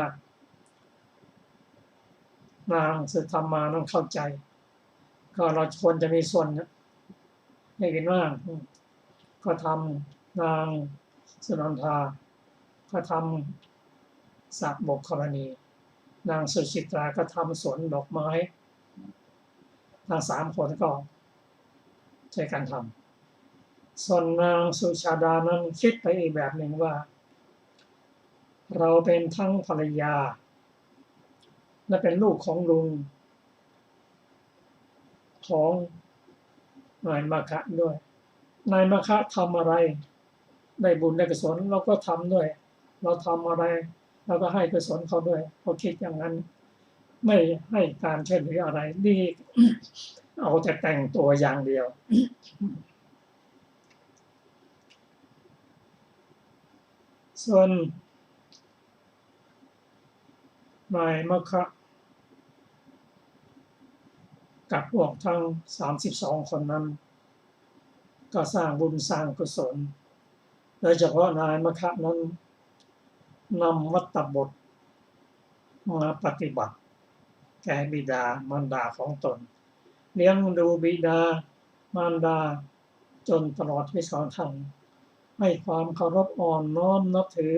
นางสุธรรมานั้นเข้าใจก็เราควรจะมีส่วนให้เห็นว่าก็ทำนางสุนันทาก็ทำสระบกกรณีนางสุจิตราก็ทำสวนดอกไม้ทั้ง3 คนก็ช่วยกันทำส่วนนางสุชาดานั้นคิดไปอีกแบบหนึ่งว่าเราเป็นทั้งภรรยาและเป็นลูกของลุงของนายมาคะด้วยนายมาคะทำอะไรได้บุญได้กุศลเราก็ทำด้วยเราทำอะไรเราก็ให้กุศลเขาด้วยเขาคิดอย่างนั้นไม่ให้การช่วยเหลืออะไรดีเอาแต่แต่งตัวอย่างเดียวส่วนนายมะคะกับพวกทั้ง32 คนนั้นก็สร้างบุญสร้างกุศลโดยเฉพาะนายมะคะนั้นนำวัตตบทมาปฏิบัติแก่บิดามารดาของตนเลี้ยงดูบิดามารดาจนตลอดชีวิตของท่านให้ความเคารพอ่อนน้อมนับถือ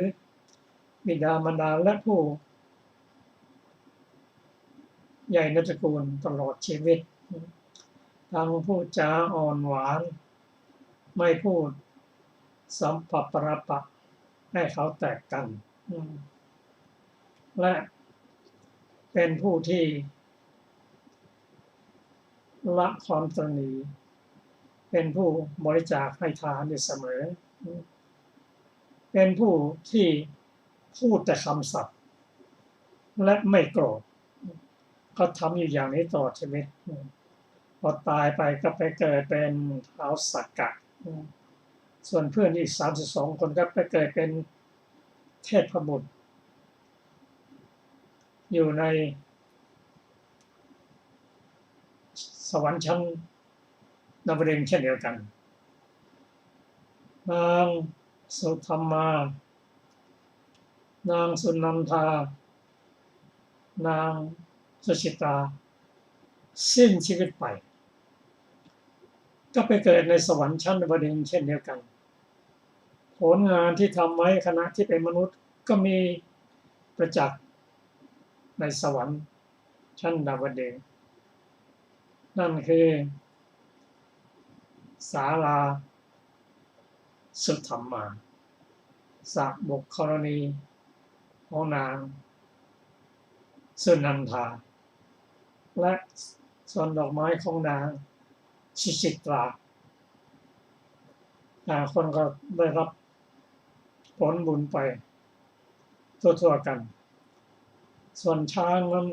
บิดามารดาและผู้ใหญ่ในตระกูลตลอดชีวิตทั้งพูดจาอ่อนหวานไม่พูดสัมปปรปะให้เขาแตกกันและเป็นผู้ที่ละความตระหนี่เป็นผู้บริจาคให้ทานอยู่เสมอเป็นผู้ที่พูดแต่คำสัตย์และไม่โกรธเขาทำอยู่อย่างนี้ตลอดชีวิตพอตายไปก็ไปเกิดเป็นท้าวสักกะส่วนเพื่อนอีก32 คนก็ไปเกิดเป็นเทพบุตรอยู่ในสวรรค์ชั้นนวดึงส์เช่นเดียวกันนางสุธรรมานางสุนันทานางสุจิตราสิ้นชีวิตไปก็ไปเกิดในสวรรค์ชั้นนวดึงส์เช่นเดียวกันผลงานที่ทำไว้ขณะที่เป็นมนุษย์ก็มีประจักษ์ในสวรรค์ชั้นดาวดึงส์นั่นคือศาลาสุธรรมาสระบกกรณีของนางสุนันทาและส่วนดอกไม้ของนางสุจิตราคนก็ได้รับผลบุญไปทั่วๆกันส่วนช้างนั้น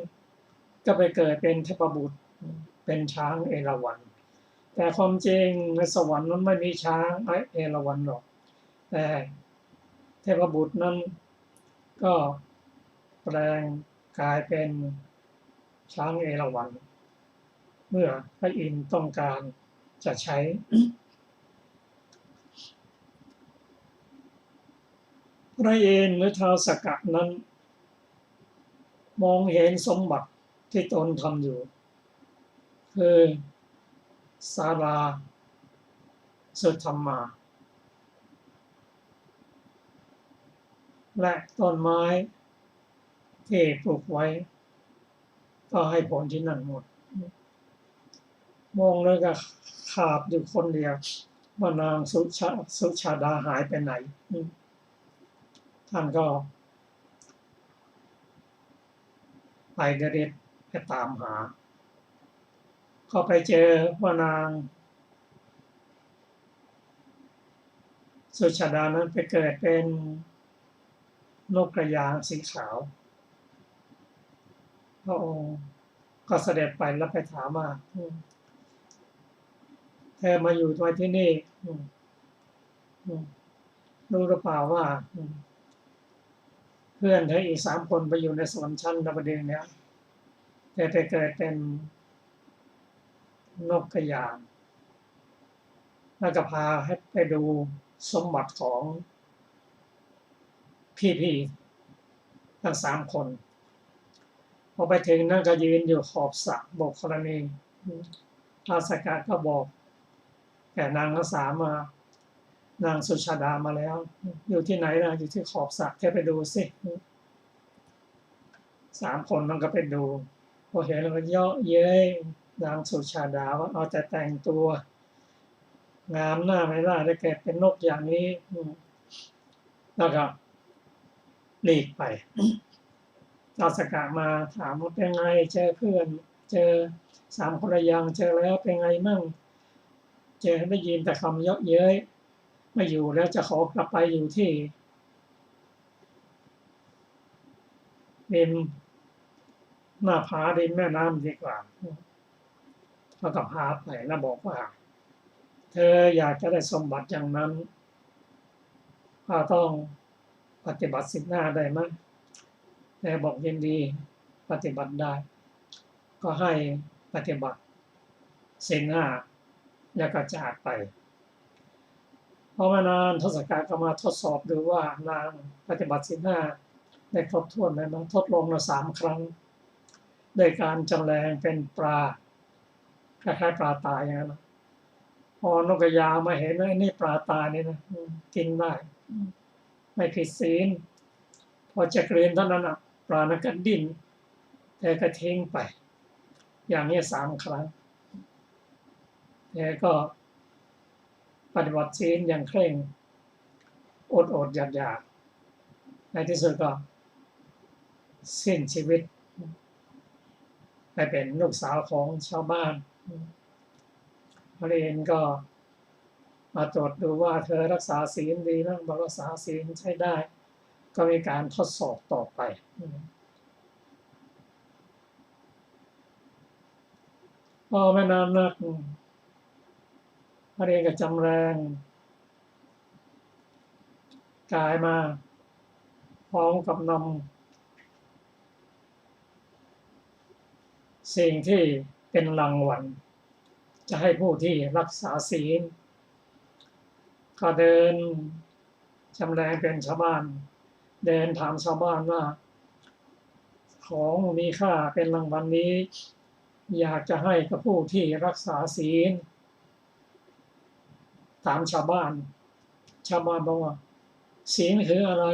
ก็ไปเกิดเป็นเทพบุตรเป็นช้างเอราวัณแต่ความจริงในสวรรค์นั้นไม่มีช้างเอราวัณหรอกแต่เทพบุตรนั้นก็แปลงกายเป็นช้างเอราวัณเมื่อพระอินทร์ต้องการจะใช้พระอินทร์หรือท้าวสักกะนั้นมองเห็นสมบัติ ที่ตนทำอยู่คือศาลาสุธรรมา และต้นไม้ที่ปลูกไว้ก็ให้ผลที่นั่นหมดมองแล้วก็ขาดอยู่คนเดียวว่านางสุชาดาหายไปไหนท่านก็ไปเด็ดไปตามหาก็ไปเจอว่านางสุชาดานั้นไปเกิดเป็นนกกระยางสีขาวพระองค์ก็เสด็จไปแล้วไปถามว่าเธอมาอยู่ไว้ที่นี่รู้หรือเปล่าว่าเพื่อนเธออีก3 คนไปอยู่ในสวรรค์ชั้นดาวดึงส์เนี่ยเธอไปเกิดเป็นนกกระยางแล้วก็พาให้ไปดูสมบัติของพี่ๆทั้ง3 คนพอไปถึงนั่นก็ยืนอยู่ขอบสระบอกกรณีพระสกาก็บอกแก่นางทั้ง3มานางสุชาดามาแล้วอยู่ที่ไหนล่ะอยู่ที่ขอบสระเธอไปดูสิ3 คนมันก็ไปดูพอเห็นแล้วก็เยาะเย้ยนางสุชาดาว่าเอาแต่แต่งตัวงามหน้าไม่ได้ได้แก่เป็นนกอย่างนี้แล้วก็หลีกไปตาสกามาถามว่าเป็นไงเจอเพื่อนเจอ3 คนยังเจอแล้วเป็นไงมั่งเจอได้ยินแต่คำเยาะเย้ยไม่อยู่แล้วจะขอกลับไปอยู่ที่ริมหน้าผาริมแม่น้ำดีกว่าแล้วก็พาไปแล้วบอกว่าเธออยากจะได้สมบัติอย่างนั้นก็ต้องปฏิบัติศีล 5ได้ไหมแต่บอกยินดีปฏิบัติได้ก็ให้ปฏิบัติศีล 5แล้วก็จากไปพอมานานทศกัณฐ์ก็มาทดสอบดูว่านางปฏิบัติศีล 5ได้ครบถ้วนไหมมั้งทดลองมา3 ครั้งโดยการจำแรงเป็นปลาคล้ายๆปลาตายอย่างนั้นพอนกกระยางมาเห็นว่านี่ปลาตายนี่นะกินได้ไม่ผิดศีลพอจะกลืนเท่านั้นปลานั้นก็ดิ้นแต่ก็ทิ้งไปอย่างนี้3 ครั้งแต่ก็ปฏิบัติศีลอย่างเคร่งอดอยากในที่สุดก็สิ้นชีวิตไปเป็นลูกสาวของชาวบ้านพระเอนก็มาตรวจดูว่าเธอรักษาศีลดีนะบอกรักษาศีลใช้ได้ก็มีการทดสอบต่อไปพอไม่นานนักพระเอนก็จำแรงกายมาพร้อมกับนำสิ่งที่เป็นรางวัลจะให้ผู้ที่รักษาศีลก็เดินจำแรงเป็นชาวบ้านเดินถามชาวบ้านว่าของมีค่าเป็นรางวัลนี้อยากจะให้กับผู้ที่รักษาศีลถามชาวบ้านบอกว่าศีลคืออะไร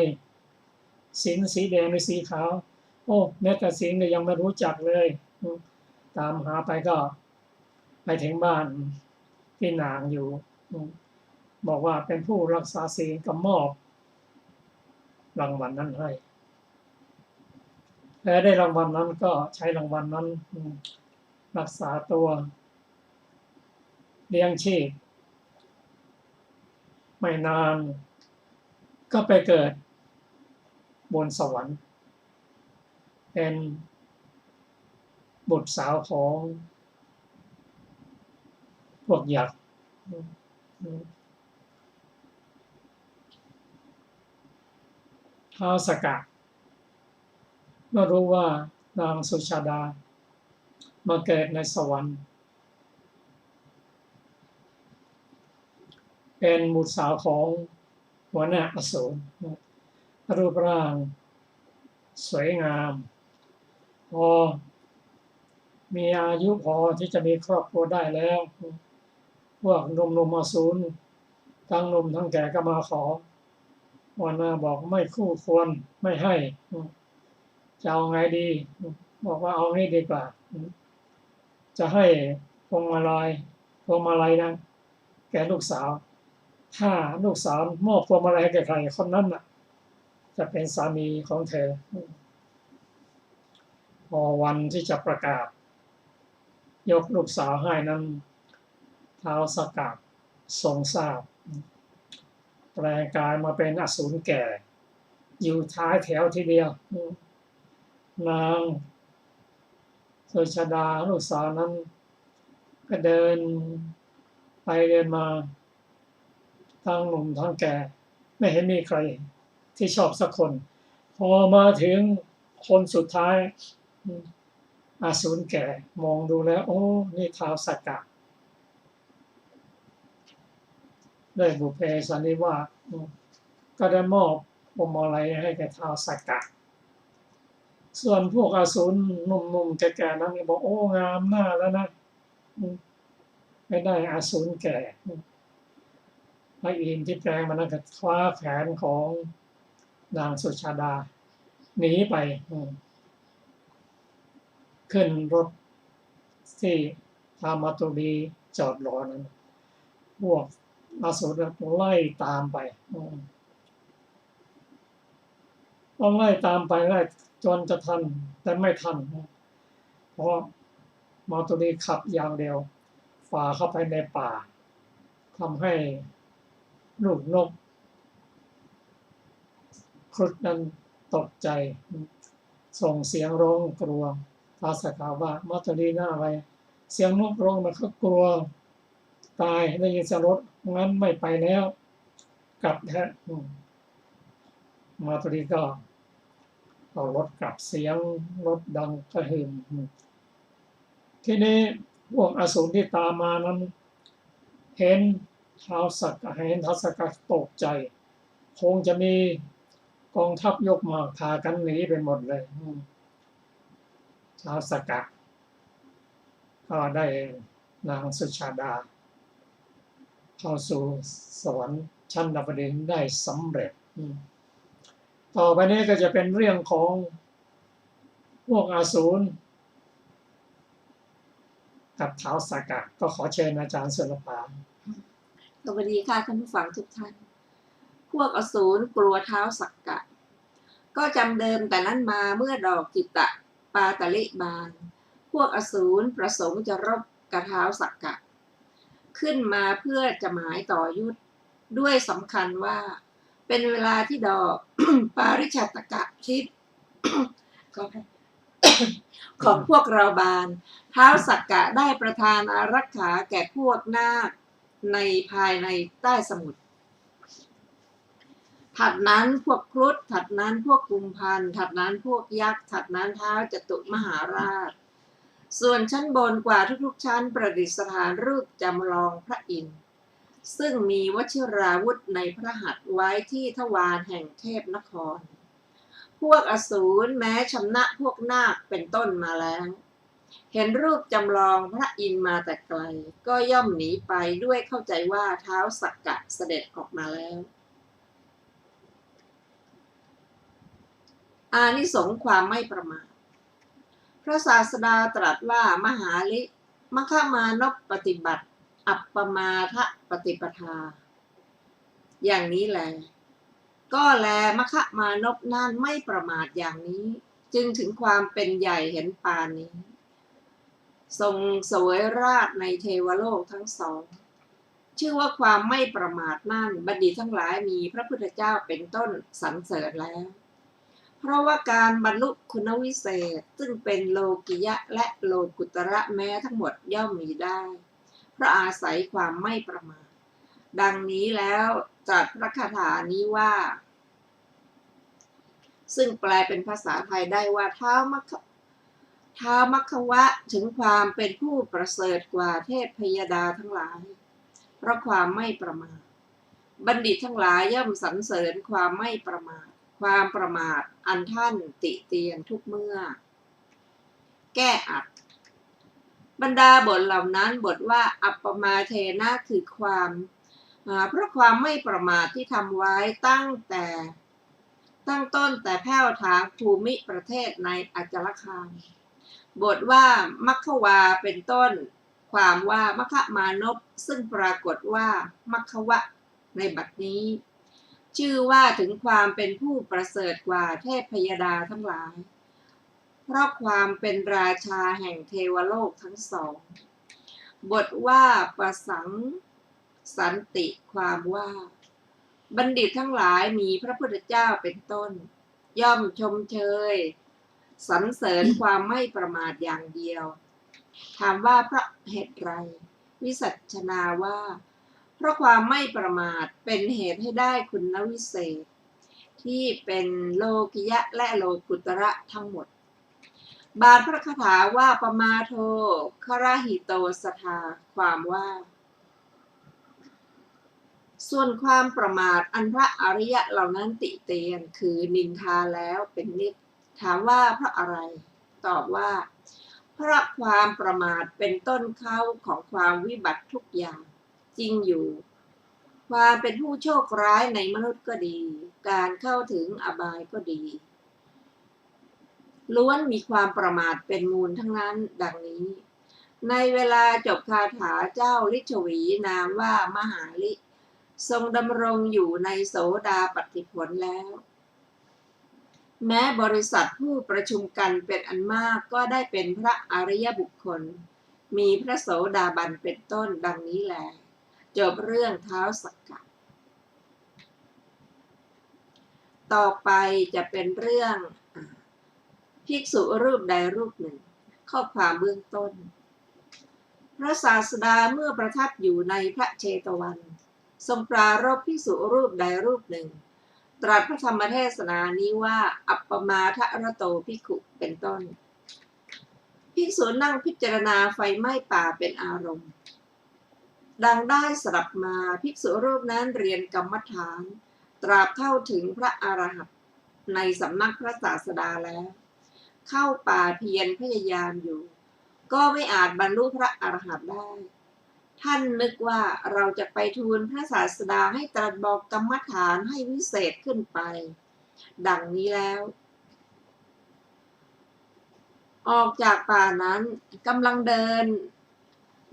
ศีลสีแดงหรือสีขาวโอ้แม้แต่ศีลก็ยังไม่รู้จักเลยตามหาไปก็ไปถึงบ้านที่นางอยู่บอกว่าเป็นผู้รักษาศีลก็มอบรางวัลนั้นให้และได้รางวัลนั้นก็ใช้รางวัลนั้นรักษาตัวเลี้ยงชีพไม่นานก็ไปเกิดบนสวรรค์เป็นบุตรสาวของพวกยักษ์ท้าวสักกะเมื่อรู้ว่านางสุชาดามาเกิดในสวรรค์เป็นบุตรสาวของหัวหน้าอสูรรูปร่างสวยงามพอ มีอายุพอที่จะมีครอบครัวได้แล้วพวกหนุ่มๆอสูรทั้งหนุ่มทั้งแก่ก็มาขอวานาบอกไม่คู่ควรไม่ให้จะเอาไงดีบอกว่าเอาให้ดีกว่าจะให้พวงมาลัยนะแก่ลูกสาวถ้าลูกสาวมอบพวงมาลัยให้แก่ใครคนนั้นน่ะจะเป็นสามีของเธอพอวันที่จะประกาศยกลูกสาวให้นั้นท้าวสักกะทรงทราบแปลงกายมาเป็นอสูรแก่อยู่ท้ายแถวทีเดียวนางสุชาดาลูกสาวนั้นก็เดินไปเดินมาทั้งหนุ่มทั้งแก่ไม่เห็นมีใครที่ชอบสักคนพอมาถึงคนสุดท้ายอสูรแก่มองดูแล้วโอ้นี่ท้าวสักกะได้บุพเพสันนิวาสก็ได้มอบพวงมาลัยให้แก่ท้าวสักกะส่วนพวกอสูรหนุ่มๆแก่ๆนั้นก็บอกโอ้งามหน้าแล้วนะไม่ได้อสูรแก่พระอินทร์ที่แปลงมันก็คว้าแขนของนางสุชาดาหนีไปขึ้นรถที่พามาตุลีจอดรอนั้นพวกอสูรไล่ตามไปต้องไล่ตามไปไล่จนจะทันแต่ไม่ทันเพราะมาตุลีขับอย่างเดียวฝ่าเข้าไปในป่าทำให้ลูกนกครุฑนั้นตกใจส่งเสียงร้องกลัวท้าวสักกะว่ามาตุลีน่าอะไรเสียงนกร้องมันก็กลัวตายได้ยินเสียงรถงั้นไม่ไปแล้วกลับแท้มาตุลีก็เอารถกลับเสียงรถดังกระหึ่มทีนี้พวกอสูรที่ตามมานั้นเห็นท้าวสักกะตกใจคงจะมีกองทัพยกมาพากันหนีไปหมดเลยท้าวสักกะก็ได้นางสุชาดาเข้าสู่สวรรค์ชั้นดาวดึงส์ได้สำเร็จต่อไปนี้ก็จะเป็นเรื่องของพวกอสูรกับท้าวสักกะก็ขอเชิญอาจารย์สุรภาสวัสดีค่ะท่านผู้ฟังทุกท่านพวกอสูรกลัวท้าวสักกะก็จำเดิมแต่นั้นมาเมื่อดอกจิตตะปาตลิบานพวกอสูรประสงค์จะรบกับท้าวสักกะขึ้นมาเพื่อจะหมายต่อยุทธด้วยสำคัญว่าเป็นเวลาที่ดอก ปาริชัตกะทิพย์ ของพวกเราบานท้าวสักกะได้ประทานอารักขาแก่พวกนาคในภายในใต้สมุทรถัดนั้นพวกครุฑถัดนั้นพวกกุมพันถัดนั้นพวกยักษ์ถัดนั้นท้าวจตุมหาราชส่วนชั้นบนกว่าทุกๆชั้นประดิษฐานรูปจำลองพระอินทร์ซึ่งมีวชิราวุธในพระหัตถ์ไว้ที่ทวารแห่งเทพนครพวกอสูรแม้ชำนะพวกนาคเป็นต้นมาแล้วเห็นรูปจำลองพระอินทร์มาแต่ไกลก็ย่อมหนีไปด้วยเข้าใจว่าท้าวสักกะเสด็จออกมาแล้วอานิสงส์ความไม่ประมาทพระศาสดาตรัสว่ามหาลิมคมานพปฏิบัติอัปปมาทะปฏิปทาอย่างนี้แลก็แลมคมานพนั่นไม่ประมาทอย่างนี้จึงถึงความเป็นใหญ่เห็นปานนี้ทรงเสวยราชในเทวโลกทั้งสองชื่อว่าความไม่ประมาทนั่นบัณฑิตทั้งหลายมีพระพุทธเจ้าเป็นต้นสรรเสริญแล้วเพราะว่าการบรรลุคุณวิเศษซึ่งเป็นโลกิยะและโลกุตระแม้ทั้งหมดย่อมมีได้เพราะอาศัยความไม่ประมาทดังนี้แล้วตรัสพระคาถานี้ว่าซึ่งแปลเป็นภาษาไทยได้ว่าท้าวมัคควะถึงความเป็นผู้ประเสริฐกว่าเทพพยดาทั้งหลายเพราะความไม่ประมาทบัณฑิตทั้งหลายย่อมสรรเสริญความไม่ประมาทความประมาทอันท่านติเตียนทุกเมื่อแก้อัด บรรดาบทเหล่านั้นบทว่าอัปปมาเทนะคือความเพราะความไม่ประมาทที่ทำไว้ตั้งต้นแต่แผ่วถางภูมิประเทศในอัจฉรคามบทว่ามัคควาเป็นต้นความว่ามัคคมานพซึ่งปรากฏว่ามัคควะในบัดนี้ชื่อว่าถึงความเป็นผู้ประเสริฐกว่าเทพพยดาทั้งหลายเพราะความเป็นราชาแห่งเทวโลกทั้งสองบทว่าประสังสันติความว่าบัณฑิตทั้งหลายมีพระพุทธเจ้าเป็นต้นย่อมชมเชยสรรเสริญความไม่ประมาทอย่างเดียวถามว่าเพราะเหตุไรวิสัชนาว่าเพราะความไม่ประมาทเป็นเหตุให้ได้คุณวิเศษที่เป็นโลกิยะและโลกุตระทั้งหมดบาทพระคาถาว่าปมาโทคราหิโตสทาความว่าส่วนความประมาทอันพระอริยะเหล่านั้นติเตียนคือนินทาแล้วเป็นนิจถามว่าเพราะอะไรตอบว่าเพราะความประมาทเป็นต้นเข้าของความวิบัติทุกอย่างจริงอยู่ความเป็นผู้โชคร้ายในมนุษย์ก็ดีการเข้าถึงอบายก็ดีล้วนมีความประมาทเป็นมูลทั้งนั้นดังนี้ในเวลาจบคาถาเจ้าลิชวีนามว่ามหาลิทรงดำรงอยู่ในโสดาปัตติผลแล้วแม้บริษัทผู้ประชุมกันเป็นอันมากก็ได้เป็นพระอริยบุคคลมีพระโสดาบันเป็นต้นดังนี้แลจบเรื่องท้าวสักกะต่อไปจะเป็นเรื่องภิกษุรูปใดรูปหนึ่งข้อความเบื้องต้นพระศาสดาเมื่อประทับอยู่ในพระเชตวันทรงปรารภภิกษุรูปใดรูปหนึ่งตรัสพระธรรมเทศนานี้ว่าอัปปมาทรโตภิกขุเป็นต้นภิกษุนั่งพิจารณาไฟไหม้ป่าเป็นอารมณ์ดังได้สดับมาภิกษุรูปนั้นเรียนกรรมฐานตราบเข้าถึงพระอรหันต์ในสำนักพระศาสดาแล้วเข้าป่าเพียรพยายามอยู่ก็ไม่อาจบรรลุพระอรหันต์ได้ท่านนึกว่าเราจะไปทูลพระศาสดาให้ตรัสบอกกรรมฐานให้วิเศษขึ้นไปดังนี้แล้วออกจากป่านั้นกำลังเดิน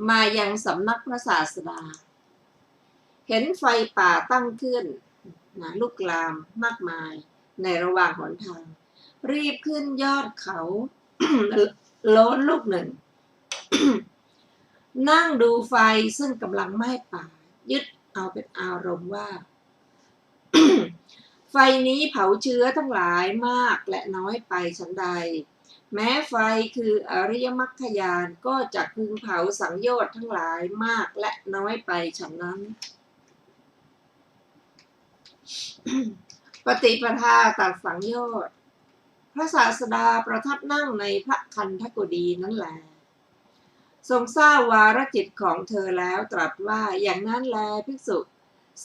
มายังสำนักพระศาสดาเห็นไฟป่าตั้งขึ้นลุกลามมากมายในระหว่างหนทางรีบขึ้นยอดเขา โล้นลูกหนึ่ง นั่งดูไฟซึ่งกำลังไหม้ป่ายึดเอาเป็นอารมณ์ว่า ไฟนี้เผาเชื้อทั้งหลายมากและน้อยไปฉันใดแม้ไฟคืออริยมรรคญาณก็จะพึงเผาสังโยชน์ทั้งหลายมากและน้อยไปฉันนั้น ปฏิปทาตัดสังโยชน์พระศาสดาประทับนั่งในพระคันธกุฎีนั่นแหละทรงทราบวาระจิตของเธอแล้วตรัสว่าอย่างนั้นแลภิกษุ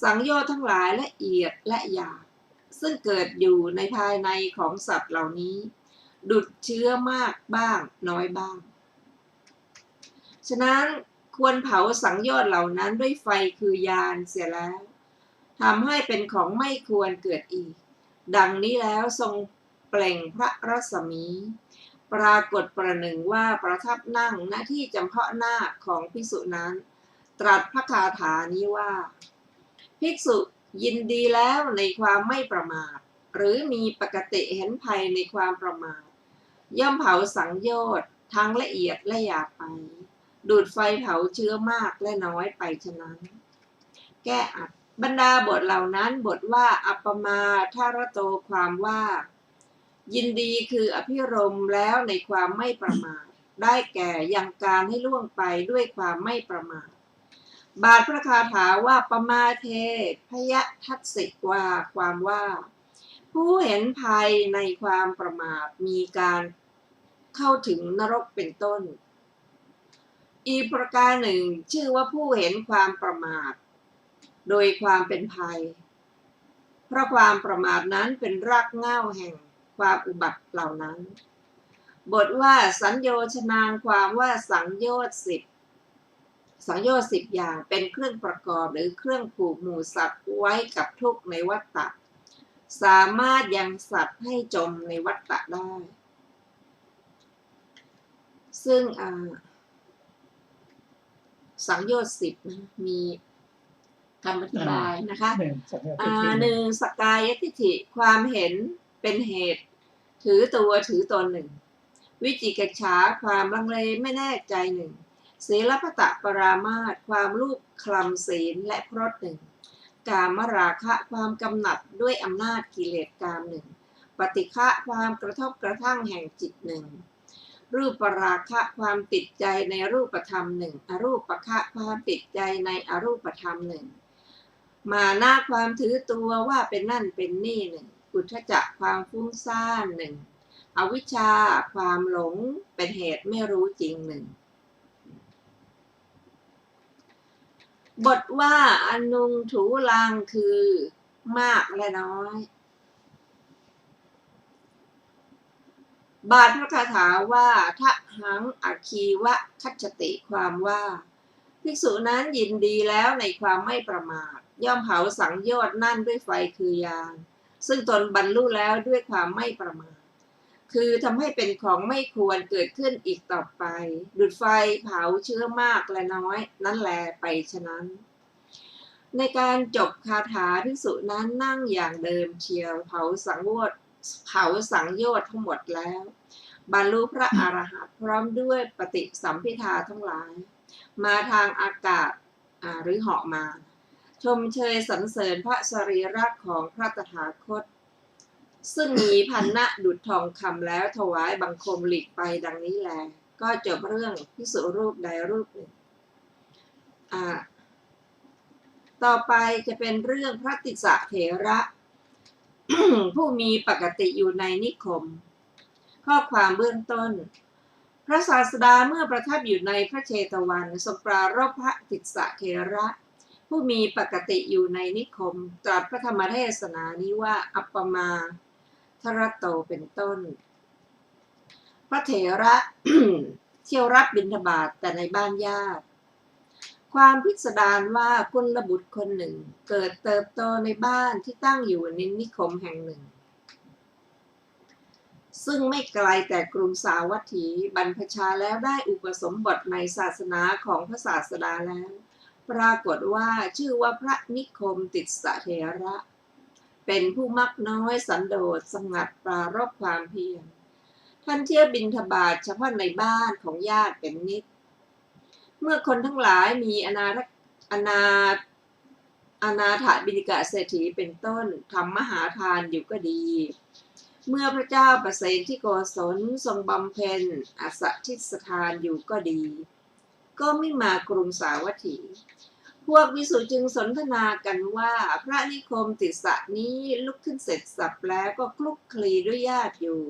สังโยชน์ทั้งหลายละเอียดและหยาบซึ่งเกิดอยู่ในภายในของสัตว์เหล่านี้ดุจเชื้อมากบ้างน้อยบ้างฉะนั้นควรเผาสังโยชน์เหล่านั้นด้วยไฟคือยานเสียแล้วทำให้เป็นของไม่ควรเกิดอีกดังนี้แล้วทรงเปล่งพระรัศมีปรากฏประหนึ่งว่าประทับนั่งณที่จำเพาะหน้าของภิกษุนั้นตรัสพระคาถานี้ว่าภิกษุยินดีแล้วในความไม่ประมาทหรือมีปกติเห็นภัยในความประมาทย่อมเผาสังโยชน์ทั้งละเอียดและหยาบไปดูดไฟเผาเชื้อมากและน้อยไปฉะนั้นแก้อัดบรรดาบทเหล่านั้นบทว่าอัปปมาทรโตความว่ายินดีคืออภิรมย์แล้วในความไม่ประมาทได้แก่ยังการให้ล่วงไปด้วยความไม่ประมาทบาทพระคาถาว่าปมาเทพยทัสสิกว่าความว่าผู้เห็นภัยในความประมาทมีการเข้าถึงนรกเป็นต้นอีกประการหนึ่งชื่อว่าผู้เห็นความประมาทโดยความเป็นภัยเพราะความประมาทนั้นเป็นรากเหง้าแห่งความอุบัติเหล่านั้น บทว่าสัญโยชนางความว่าสังโยชน์10อย่างเป็นเครื่องประกอบหรือเครื่องผูกหมู่สัตว์ไว้กับทุกข์ในวัฏฏะสามารถยังสัตว์ให้จมในวัฏฏะได้ซึ่งสังโยชน์10นะมีคำอธิบายนะคะ1สกายทิฏฐิความเห็นเป็นเหตุถือตัวถือตน1วิจิกิจฉาความลังเลไม่แน่ใจ1ศีลปตะปรามาสความลูกคลำศีลและพรต1กามราคะความกำหนัดด้วยอำนาจกิเลสกาม1ปฏิฆะความกระทบกระทั่งแห่งจิต1รูปราคะความติดใจในรูปธรรม1อรูปคะความติดใจในอรูปธรรม1มานะความถือตัวว่าเป็นนั่นเป็นนี่1อุทธัจจะความฟุ้งซ่าน1อวิชชาความหลงเป็นเหตุไม่รู้จริง1บทว่าอนุงถูลังคือมากและน้อยบาทพระคาถาว่าทะหังอคีวะคัจฉติความว่าภิกษุนั้นยินดีแล้วในความไม่ประมาทย่อมเผาสังโยชน์นั่นด้วยไฟคือญาณซึ่งตนบรรลุแล้วด้วยความไม่ประมาทคือทำให้เป็นของไม่ควรเกิดขึ้นอีกต่อไปดุจไฟเผาเชื้อมากและน้อยนั่นแลไปฉะนั้นในการจบคาถาภิกษุนั้นนั่งอย่างเดิมเชียวเผาสังโยชน์ทั้งหมดแล้วบรรลุพระอรหันต์พร้อมด้วยปฏิสัมภิทาทั้งหลายมาทางอากาศหรือเหาะมาชมเชยสรรเสริญพระสรีระของพระตถาคตซึ่งมีพันนะดุจทองคำแล้วถวายบังคมหลีกไปดังนี้แลก็จบเรื่องภิกษุรูปใดรูปหนึ่งต่อไปจะเป็นเรื่องพระติสสะเถระ ผู้มีปกติอยู่ในนิคมข้อความเบื้องต้นพระศาสดาเมื่อประทับอยู่ในพระเชตวันทรงปรารภพระติสสะเถระผู้มีปกติอยู่ในนิคมตรัสพระธรรมเทศนานี้ว่าอัปปมาทรโตเป็นต้นพระเถระ เที่ยวรับบิณฑบาตแต่ในบ้านญาติความพิสดารว่ากุลบุตรคนหนึ่งเกิดเติบโตในบ้านที่ตั้งอยู่ในนิคมแห่งหนึ่งซึ่งไม่ไกลแต่กรุงสาวัตถีบรรพชาแล้วได้อุปสมบทในศาสนาของพระศาสดาแล้วปรากฏว่าชื่อว่าพระนิคมติสสะเถระเป็นผู้มักน้อยสันโดษสงัดปรารภความเพียรท่านเที่ยวบิณฑบาตเฉพาะในบ้านของญาติเป็นนิจเมื่อคนทั้งหลายมีอนาถบิณฑิกะเศรษฐีเป็นต้นทำมหาทานอยู่ก็ดีเมื่อพระเจ้าประเสนที่โกศลทรงบำเพ็ญอสทิสทานอยู่ก็ดีก็ไม่มากรุงสาวัตถีพวกภิกษุจึงสนทนากันว่าพระนิคมติสสะนี้ลุกขึ้นเสร็จสับแล้วก็คลุกคลีด้วยญาติอยู่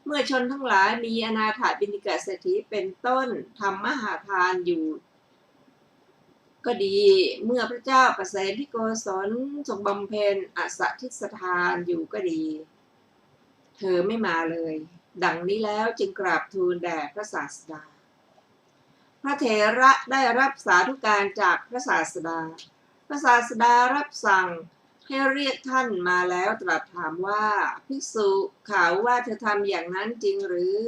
เมื่อชนทั้งหลายมีอนาถบิณฑิกะเศรษฐีเป็นต้นทำมหาทานอยู่ก็ดีเมื่อพระเจ้าประเสนที่โกศลทรงบำเพ็ญอสทิสทานอยู่ก็ดีเธอไม่มาเลยดังนี้แล้วจึงกราบทูลแด่พระศาสดาพระเถระได้รับสาธุการจากพระศาสดาพระศาสดารับสั่งให้เรียกท่านมาแล้วตรัสถามว่าภิกษุข่าวว่าเธอทำอย่างนั้นจริงหรือ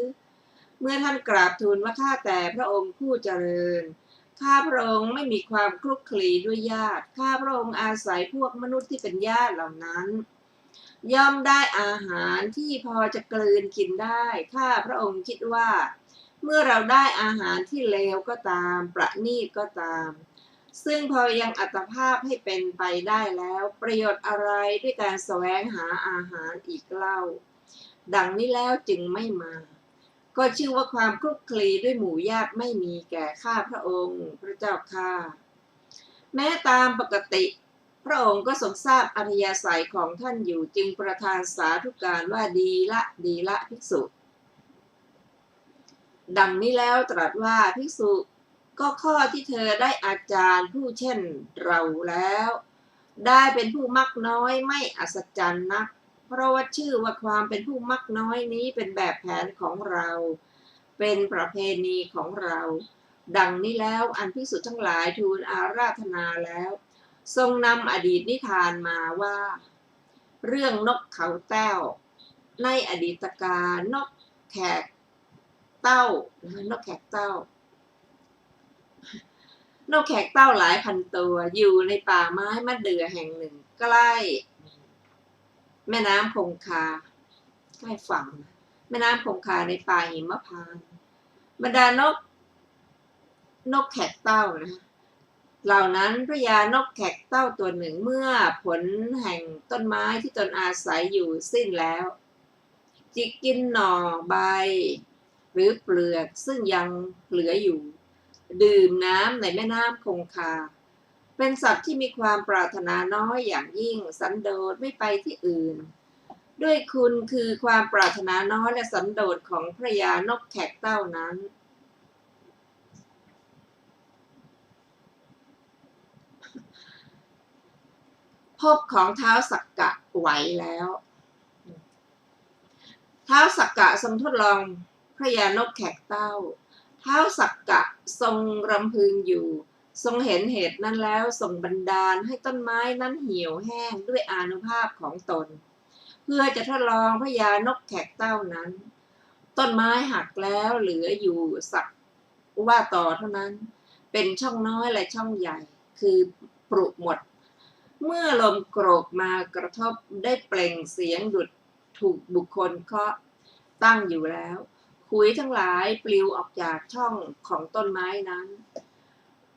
เมื่อท่านกราบทูลว่าข้าแต่พระองค์ผู้เจริญข้าพระองค์ไม่มีความคลุกคลีด้วยญาติข้าพระองค์อาศัยพวกมนุษย์ที่เป็นญาติเหล่านั้นย่อมได้อาหารที่พอจะกลืนกินได้ข้าพระองค์คิดว่าเมื่อเราได้อาหารที่เลวก็ตามประณีตก็ตามซึ่งพอยังอัตภาพให้เป็นไปได้แล้วประโยชน์อะไรด้วยการแสวงหาอาหารอีกเล่าดังนี้แล้วจึงไม่มาก็ชื่อว่าความคลุกคลีด้วยหมู่ญาติไม่มีแก่ข้าพระองค์พระเจ้าข้าแม้ตามปกติพระองค์ก็ทรงทราบอัธยาศัยของท่านอยู่จึงประทานสาธุการว่าดีละดีละภิกษุดังนี้แล้วตรัสว่าภิกษุก็ข้อที่เธอได้อาจารย์ผู้เช่นเราแล้วได้เป็นผู้มักน้อยไม่อัศจรรย์นัก เพราะว่าชื่อว่าความเป็นผู้มักน้อยนี้เป็นแบบแผนของเรา เป็นประเพณีของเรา ดังนี้แล้วอันภิกษุทั้งหลายทูลอาราธนาแล้ว ทรงนำอดีตนิทานมาว่า เรื่องนกเขาแต้ว ในอดีตการนกแขกเต้านกแขกเต้านกแขกเต้าหลายพันตัวอยู่ในป่าไม้มะเดื่อแห่งหนึ่งใกล้แม่น้ำคงคาใกล้ฝั่งแม่น้ำคงคาในป่าหิมพานต์บรรดานกแขกเต้านะเหล่านั้นพระยานกแขกเต้าตัวหนึ่งเมื่อผลแห่งต้นไม้ที่ตนอาศัยอยู่สิ้นแล้วจิกกินหน่อใบหรือเปลือกซึ่งยังเหลืออยู่ดื่มน้ำในแม่น้ำคงคาเป็นสัตว์ที่มีความปรารถนาน้อยอย่างยิ่งสันโดษไม่ไปที่อื่นด้วยคุณคือความปรารถนาน้อยและสันโดษของพระยานกแขกเต้านั้นภพของท้าวสักกะไหวแล้วท้าวสักกะทรงทดลองพระยานกแขกเต้าท้าวสักกะทรงรำพึงอยู่ทรงเห็นเหตุนั้นแล้วทรงบันดาลให้ต้นไม้นั้นเหี่ยวแห้งด้วยอานุภาพของตนเพื่อจะทดลองพระยานกแขกเต้านั้นต้นไม้หักแล้วเหลืออยู่สักว่าต่อเท่านั้นเป็นช่องน้อยและช่องใหญ่คือปรุหมดเมื่อลมโกรกมากระทบได้เปล่งเสียงดุจถูกบุคคลเคาะตั้งอยู่แล้วขุยทั้งหลายปลิวออกจากช่องของต้นไม้นั้น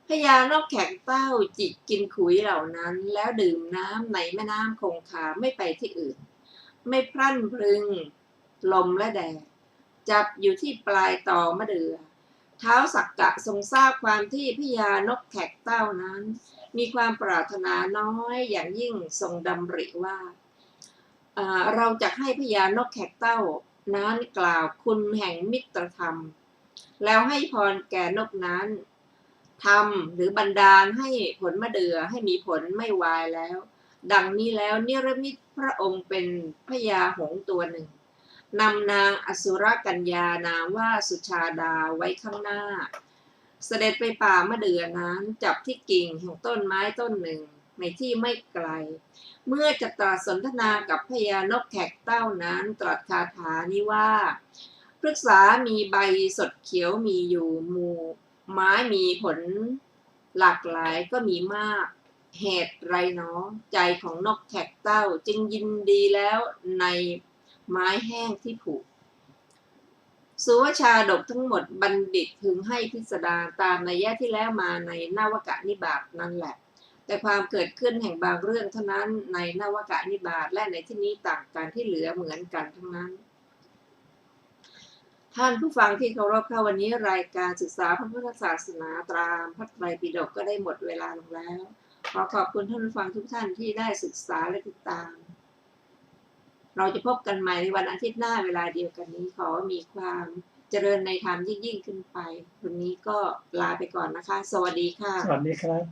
พญานกแขกเต้าจิกกินขุยเหล่านั้นแล้วดื่มน้ำในแม่น้ำคงคาไม่ไปที่อื่นไม่พรั่นพรึงลมและแดดจับอยู่ที่ปลายตอมะเดื่อท้าวสักกะทรงทราบความที่พญานกแขกเต้านั้นมีความปรารถนาน้อยอย่างยิ่งทรงดำริว่าเราจะให้พญานกแขกเต้านั้นกล่าวคุณแห่งมิตรธรรมแล้วให้พรแก่นกนั้นทำหรือบันดาลให้ผลมะเดื่อให้มีผลไม่วายแล้วดังนี้แล้วนิรมิตพระองค์เป็นพญาหงส์ตัวหนึ่งนำนางอสุรกัญญานามว่าสุชาดาไว้ข้างหน้าเสด็จไปป่ามะเดื่อนั้นจับที่กิ่งแห่งต้นไม้ต้นหนึ่งในที่ไม่ไกลเมื่อจะตรัสสนทนากับพญานกแขกเต้านั้นตรัสคาถานี้ว่าพฤกษามีใบสดเขียวมีอยู่หมู่ไม้มีผลหลากหลายก็มีมากเหตุไรเนาะใจของนกแขกเต้าจึงยินดีแล้วในไม้แห้งที่ผุสุวชาดกทั้งหมดบัณฑิตพึงให้พิสดารตามนัยยะที่แล้วมาในนวกนิบาตนั่นแหละแต่ความเกิดขึ้นแห่งบางเรื่องเท่านั้นในนวกนิบาตและในที่นี้ต่างกันที่เหลือเหมือนกันทั้งนั้นท่านผู้ฟังที่เคารพค่ะวันนี้รายการศึกษาพระพุทธศาสนาตามพระไตรปิฎกก็ได้หมดเวลาลงแล้วขอขอบคุณท่านผู้ฟังทุกท่านที่ได้ศึกษาและติดตามเราจะพบกันใหม่ในวันอาทิตย์หน้าเวลาเดียวกันนี้ขอมีความเจริญในธรรมยิ่งขึ้นไปวันนี้ก็ลาไปก่อนนะคะสวัสดีค่ะสวัสดีครับ